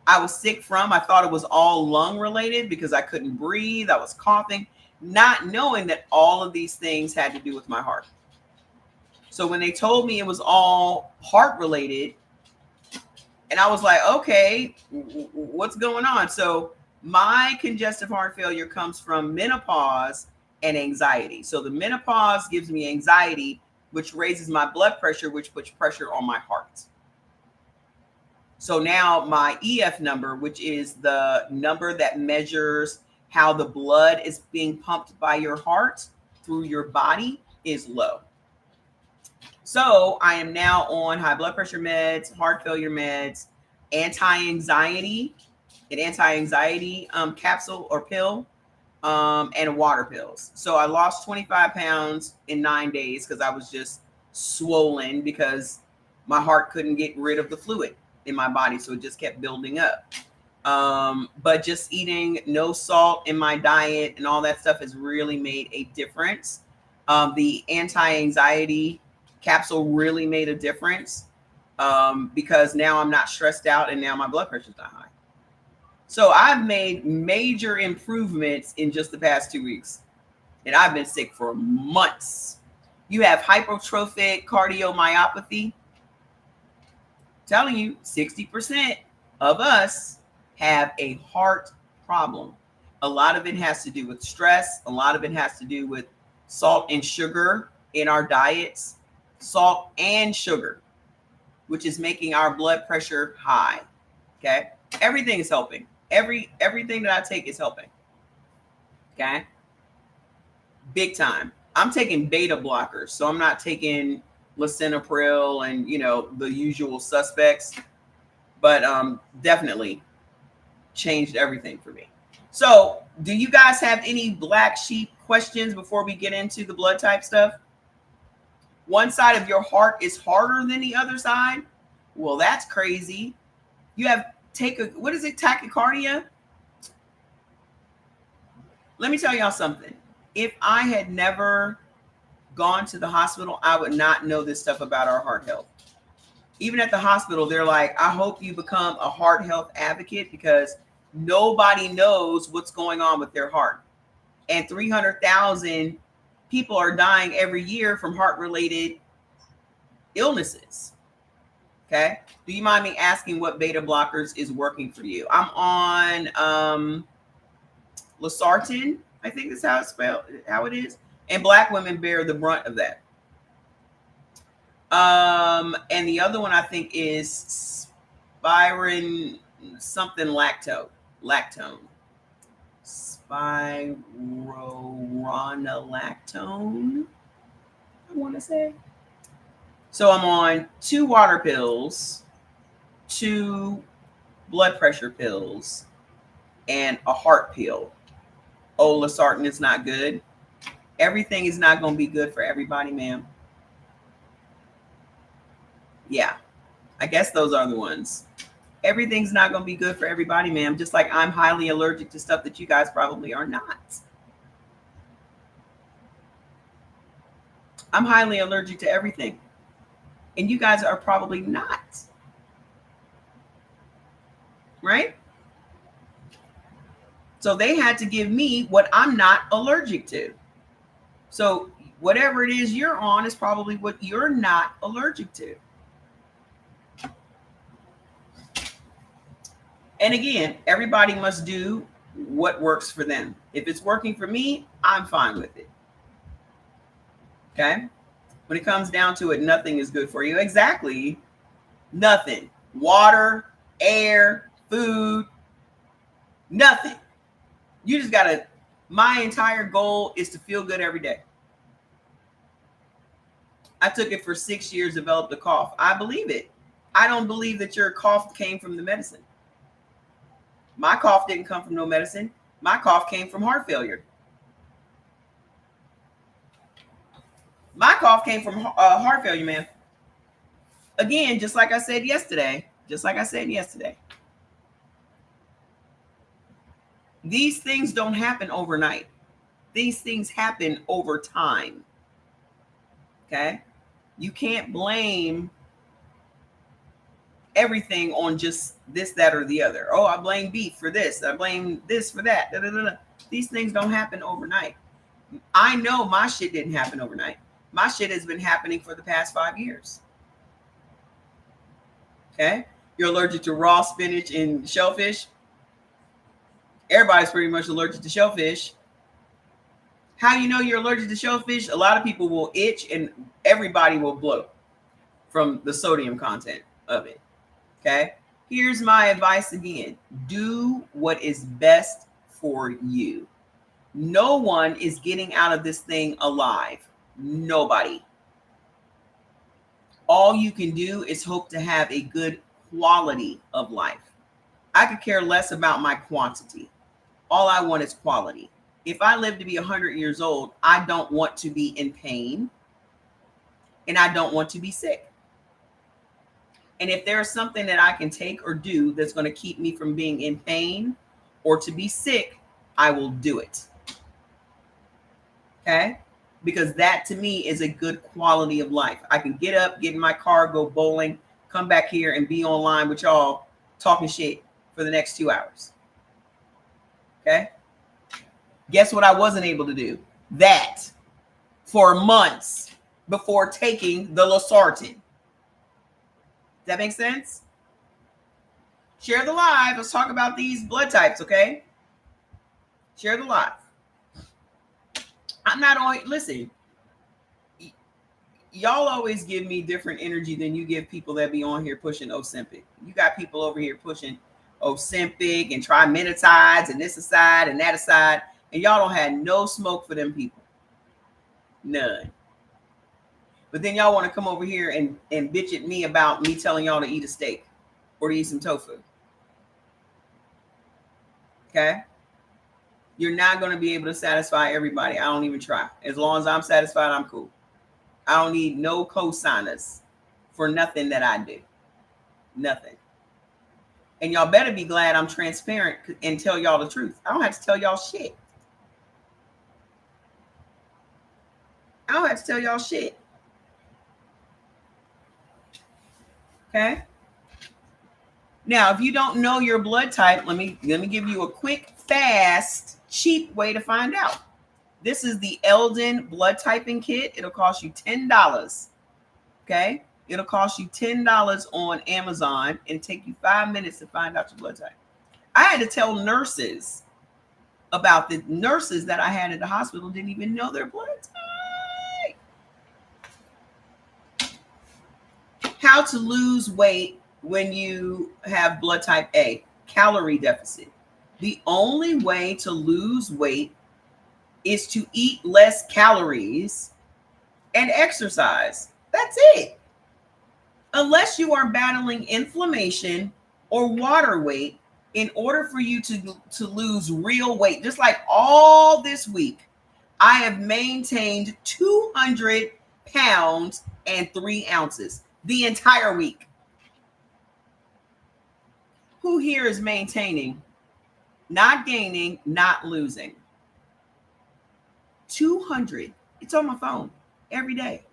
I was sick from. I thought it was all lung related because I couldn't breathe. I was coughing, not knowing that all of these things had to do with my heart. So when they told me it was all heart related, and I was like, okay, what's going on? So my congestive heart failure comes from menopause and anxiety. So the menopause gives me anxiety, which raises my blood pressure, which puts pressure on my heart. So now my EF number, which is the number that measures how the blood is being pumped by your heart through your body, is low. So I am now on high blood pressure meds, heart failure meds, anti-anxiety capsule or pill, and water pills. So I lost 25 pounds in 9 days because I was just swollen because my heart couldn't get rid of the fluid in my body. So it just kept building up. But just eating no salt in my diet and all that stuff has really made a difference. The anti-anxiety capsule really made a difference because now I'm not stressed out and now my blood pressure's not high. So I've made major improvements in just the past 2 weeks. And I've been sick for months. You have hypertrophic cardiomyopathy. Telling you, 60% of us have a heart problem. A lot of it has to do with stress. A lot of it has to do with salt and sugar in our diets, salt and sugar, which is making our blood pressure high. Okay. Everything is helping. Everything that I take is helping. Okay. Big time. I'm taking beta blockers. So I'm not taking lisinopril and, the usual suspects, but definitely changed everything for me. So do you guys have any black sheep questions before we get into the blood type stuff? One side of your heart is harder than the other side? Well, that's crazy. You have tachycardia? Let me tell y'all something. If I had never gone to the hospital, I would not know this stuff about our heart health. Even at the hospital, they're like, I hope you become a heart health advocate because nobody knows what's going on with their heart. And 300,000 people are dying every year from heart-related illnesses. Okay. Do you mind me asking what beta blockers is working for you? I'm on losartan, I think that's how it is. And Black women bear the brunt of that. And the other one I think is Spiron something lactone. Spironolactone, I want to say. So I'm on 2 water pills, 2 blood pressure pills, and a heart pill. Oh, losartan is not good. Everything is not going to be good for everybody, ma'am. Yeah, I guess those are the ones. Everything's not going to be good for everybody, ma'am. Just like I'm highly allergic to stuff that you guys probably are not. I'm highly allergic to everything. And you guys are probably not. Right? So they had to give me what I'm not allergic to. So whatever it is you're on is probably what you're not allergic to. And again, everybody must do what works for them. If it's working for me, I'm fine with it. Okay? When it comes down to it, nothing is good for you. Exactly. Nothing. Water, air, food, nothing. You just got to, my entire goal is to feel good every day. I took it for 6 years, developed a cough. I believe it. I don't believe that your cough came from the medicine. My cough didn't come from no medicine. My cough came from heart failure. My cough came from heart failure, man. Again, just like I said yesterday. These things don't happen overnight. These things happen over time. Okay? You can't blame everything on just this, that, or the other. Oh, I blame beef for this. I blame this for that. Da, da, da, da. These things don't happen overnight. I know my shit didn't happen overnight. My shit has been happening for the past 5 years. Okay? You're allergic to raw spinach and shellfish. Everybody's pretty much allergic to shellfish. How do you know you're allergic to shellfish? A lot of people will itch and everybody will blow from the sodium content of it. Okay? Here's my advice again. Do what is best for you. No one is getting out of this thing alive. Nobody. All you can do is hope to have a good quality of life. I could care less about my quantity. All I want is quality. If I live to be 100 years old, I don't want to be in pain and I don't want to be sick. And if there's something that I can take or do that's going to keep me from being in pain or to be sick, I will do it. Okay? Because that to me is a good quality of life. I can get up, get in my car, go bowling, come back here and be online with y'all talking shit for the next 2 hours. Okay? Guess what I wasn't able to do? That for months before taking the losartan. That makes sense? Share the live. Let's talk about these blood types, okay? Share the live. I'm not on. Listen, y'all always give me different energy than you give people that be on here pushing Ozempic. You got people over here pushing Ozempic and trimetides and this aside and that aside, and y'all don't have no smoke for them people. None. But then y'all want to come over here and bitch at me about me telling y'all to eat a steak or to eat some tofu. Okay? You're not going to be able to satisfy everybody. I don't even try. As long as I'm satisfied, I'm cool. I don't need no co-signers for nothing that I do. Nothing. And y'all better be glad I'm transparent and tell y'all the truth. I don't have to tell y'all shit. I don't have to tell y'all shit. Okay? Now, if you don't know your blood type, let me give you a quick, fast, cheap way to find out. This is the Eldon blood typing kit. It'll cost you $10. Okay? It'll cost you $10 on Amazon and take you 5 minutes to find out your blood type. I had to tell nurses about the nurses that I had at the hospital didn't even know their blood type. How to lose weight when you have blood type A, calorie deficit. The only way to lose weight is to eat less calories and exercise. That's it. Unless you are battling inflammation or water weight, in order for you to lose real weight, just like all this week, I have maintained 200 pounds and 3 ounces the entire week. Who here is maintaining, not gaining, not losing? 200. It's on my phone every day.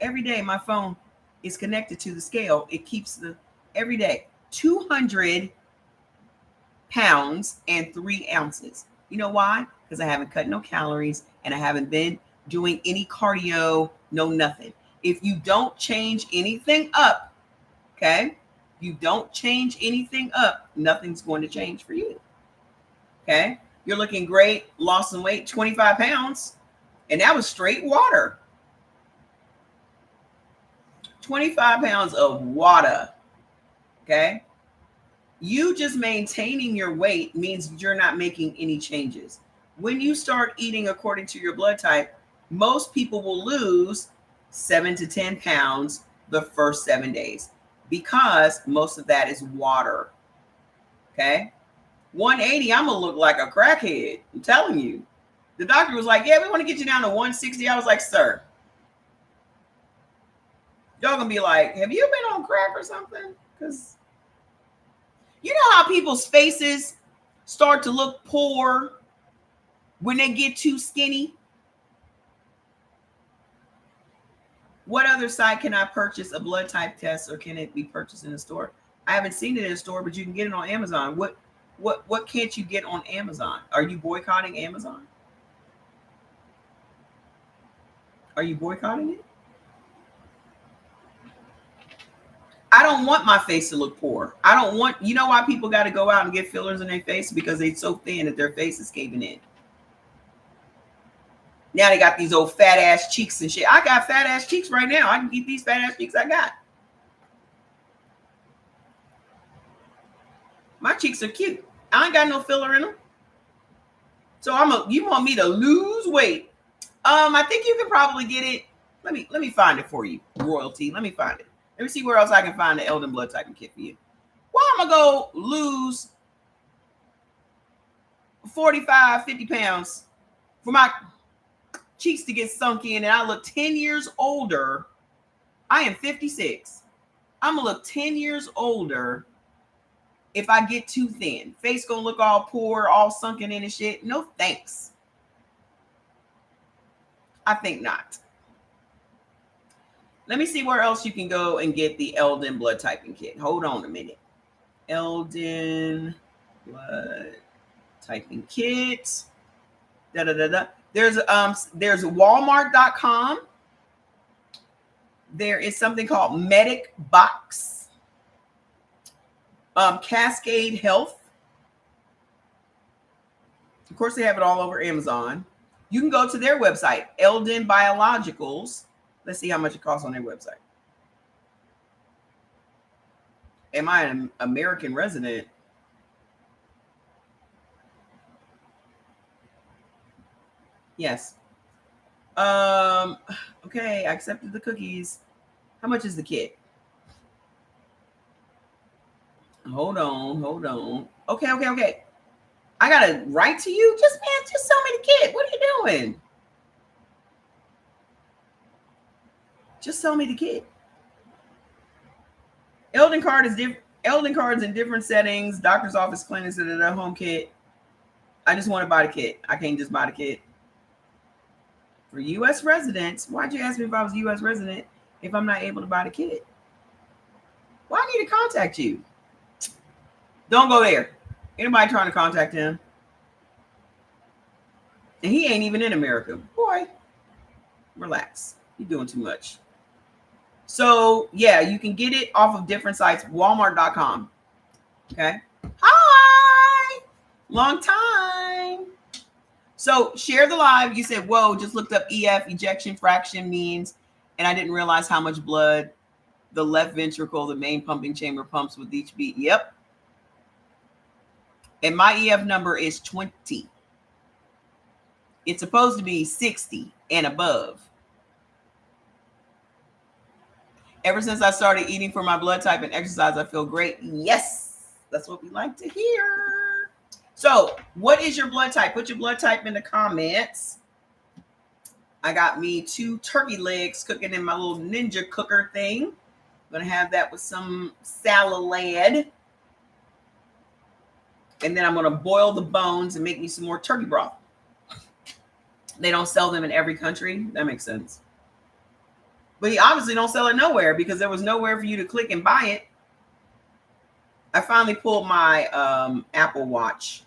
Every day my phone is connected to the scale. It keeps the every day 200 pounds and 3 ounces. You know why? Because I haven't cut no calories and I haven't been doing any cardio, no nothing. If you don't change anything up, okay? You don't change anything up, nothing's going to change for you. Okay? You're looking great, lost some weight, 25 pounds, and that was straight water. 25 pounds of water. Okay? You just maintaining your weight means you're not making any changes. When you start eating according to your blood type, most people will lose 7 to 10 pounds the first 7 days because most of that is water. Okay? 180, I'm going to look like a crackhead. I'm telling you. The doctor was like, yeah, we want to get you down to 160. I was like, sir, y'all going to be like, have you been on crack or something? Because you know how people's faces start to look poor when they get too skinny? What other site can I purchase a blood type test, or can it be purchased in the store? I haven't seen it in the store, but you can get it on Amazon. What can't you get on Amazon? Are you boycotting Amazon? Are you boycotting it? I don't want my face to look poor. I don't want, you know why people got to go out and get fillers in their face? Because they're so thin that their face is caving in. Now they got these old fat ass cheeks and shit. I got fat ass cheeks right now. I can keep these fat ass cheeks I got. My cheeks are cute. I ain't got no filler in them. So you want me to lose weight? I think you can probably get it. Let me find it for you, royalty. Let me find it. Let me see where else I can find the Eldon blood typing kit for you. Well, I'm gonna go lose 45, 50 pounds for my cheeks to get sunk in, and I look 10 years older. I am 56. I'm gonna look 10 years older if I get too thin. Face gonna look all poor, all sunken in and shit. No thanks. I think not. Let me see where else you can go and get the Eldon blood typing kit. Hold on a minute. Eldon blood typing kit. There's Walmart.com. There is something called Medic Box. Cascade Health. Of course, they have it all over Amazon. You can go to their website, Eldon Biologicals. Let's see how much it costs on their website. Am I an American resident? Yes. Okay, I accepted the cookies. How much is the kit? Hold on. Okay. I gotta write to you. Just sell me the kit. What are you doing? Just sell me the kit. Eldon card is different. Eldon cards in different settings. Doctor's office, clinics, home kit. I just want to buy the kit. I can't just buy the kit. For U.S. residents, why'd you ask me if I was a U.S. resident if I'm not able to buy the kit? Why I need to contact you? Don't go there. Anybody trying to contact him? And he ain't even in America. Boy, relax. You're doing too much. So, yeah, you can get it off of different sites. Walmart.com. Okay. Hi. Long time. So, share the live. You said, whoa, just looked up EF, ejection fraction means, and I didn't realize how much blood the left ventricle, the main pumping chamber, pumps with each beat. Yep. And my EF number is 20. It's supposed to be 60 and above. Ever since I started eating for my blood type and exercise, I feel great. Yes, that's what we like to hear. So, what is your blood type? Put your blood type in the comments. I got me 2 turkey legs cooking in my little ninja cooker thing. I'm going to have that with some salad. And then I'm going to boil the bones and make me some more turkey broth. They don't sell them in every country. That makes sense. But he obviously don't sell it nowhere because there was nowhere for you to click and buy it. I finally pulled my Apple Watch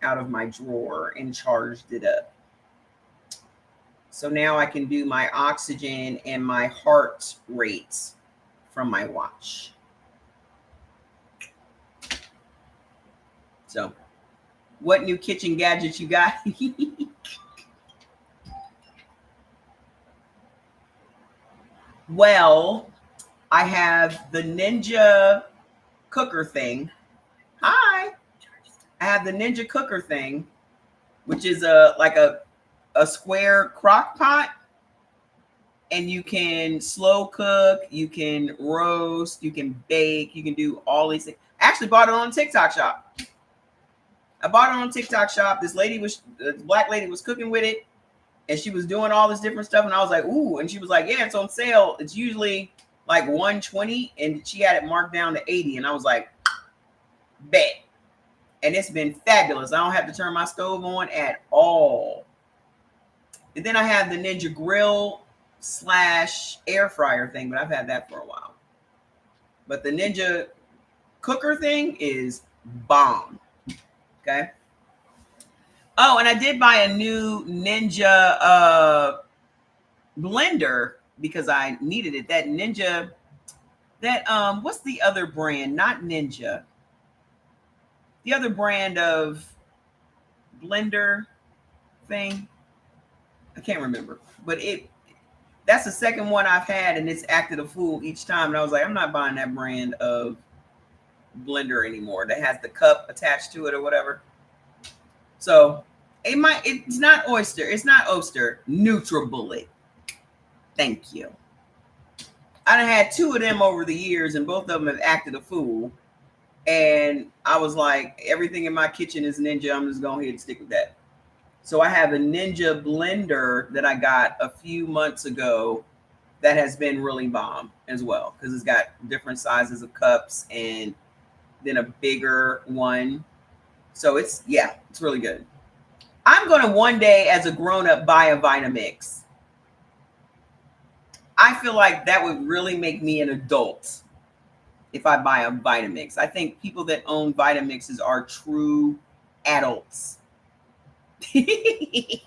out of my drawer and charged it up. So now I can do my oxygen and my heart rates from my watch. So, what new kitchen gadgets you got? Well, I have the Ninja cooker thing. Hi. I have the Ninja cooker thing, which is like a square crock pot. And you can slow cook, you can roast, you can bake, you can do all these things. I actually bought it on TikTok Shop. This black lady was cooking with it. And she was doing all this different stuff. And I was like, ooh. And she was like, yeah, it's on sale. It's usually like $120. And she had it marked down to $80. And I was like, bet. And it's been fabulous. I don't have to turn my stove on at all. And then I have the Ninja grill / air fryer thing. But I've had that for a while. But the Ninja cooker thing is bomb. Okay. Oh, and I did buy a new Ninja blender because I needed it. That Ninja, what's the other brand? Not Ninja. The other brand of blender thing. I can't remember. But that's the second one I've had, and it's acted a fool each time. And I was like, I'm not buying that brand of blender anymore that has the cup attached to it or whatever. So it's not Oyster. It's not Oster. NutriBullet. Thank you. I done had 2 of them over the years, and both of them have acted a fool. And I was like, everything in my kitchen is Ninja. I'm just going ahead and stick with that. So I have a Ninja blender that I got a few months ago that has been really bomb as well, because it's got different sizes of cups and then a bigger one. So it's really good. I'm going to one day as a grown-up buy a Vitamix. I feel like that would really make me an adult if I buy a Vitamix. I think people that own Vitamixes are true adults. I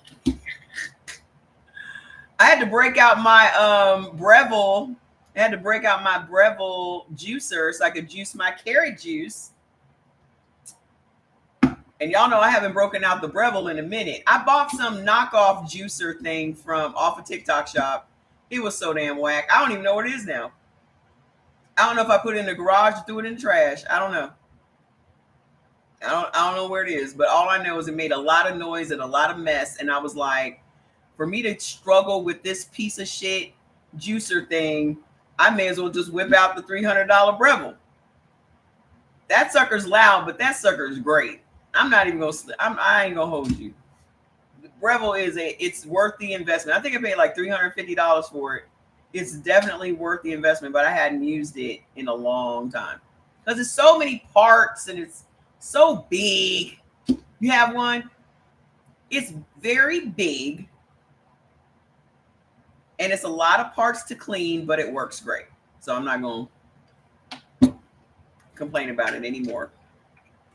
had to break out my Breville. I had to break out my Breville juicer so I could juice my carrot juice. And y'all know I haven't broken out the Breville in a minute. I bought some knockoff juicer thing from off a TikTok shop. It was so damn whack. I don't even know what it is now. I don't know if I put it in the garage or threw it in the trash. I don't know. I don't know where it is, but all I know is it made a lot of noise and a lot of mess. And I was like, for me to struggle with this piece of shit juicer thing, I may as well just whip out the $300 Breville. That sucker's loud, but that sucker is great. I'm not even gonna. I ain't gonna hold you. Breville it's worth the investment. I think I paid like $350 for it. It's definitely worth the investment, but I hadn't used it in a long time because it's so many parts and it's so big. You have one. It's very big, and it's a lot of parts to clean, but it works great. So I'm not gonna complain about it anymore.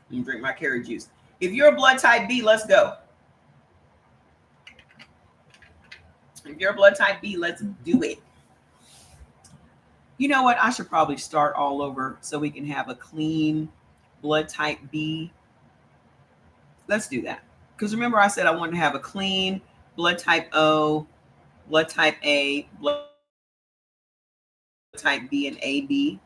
And drink my carrot juice. If you're a blood type B, let's go. If you're a blood type B, let's do it. You know what? I should probably start all over so we can have a clean blood type B. Let's do that. Because remember I said I wanted to have a clean blood type O, blood type A, blood type B, and AB.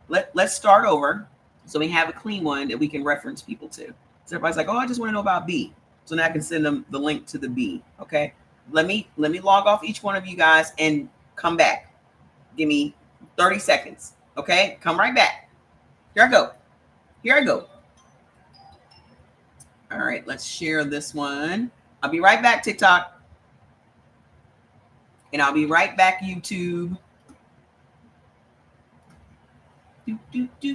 Let's start over so we have a clean one that we can reference people to. So everybody's like, oh, I just want to know about B. So now I can send them the link to the B. Okay. Let me log off each one of you guys and come back. Give me 30 seconds. Okay. Come right back. Here I go. Here I go. All right. Let's share this one. I'll be right back, TikTok. And I'll be right back, YouTube. Do, do, do.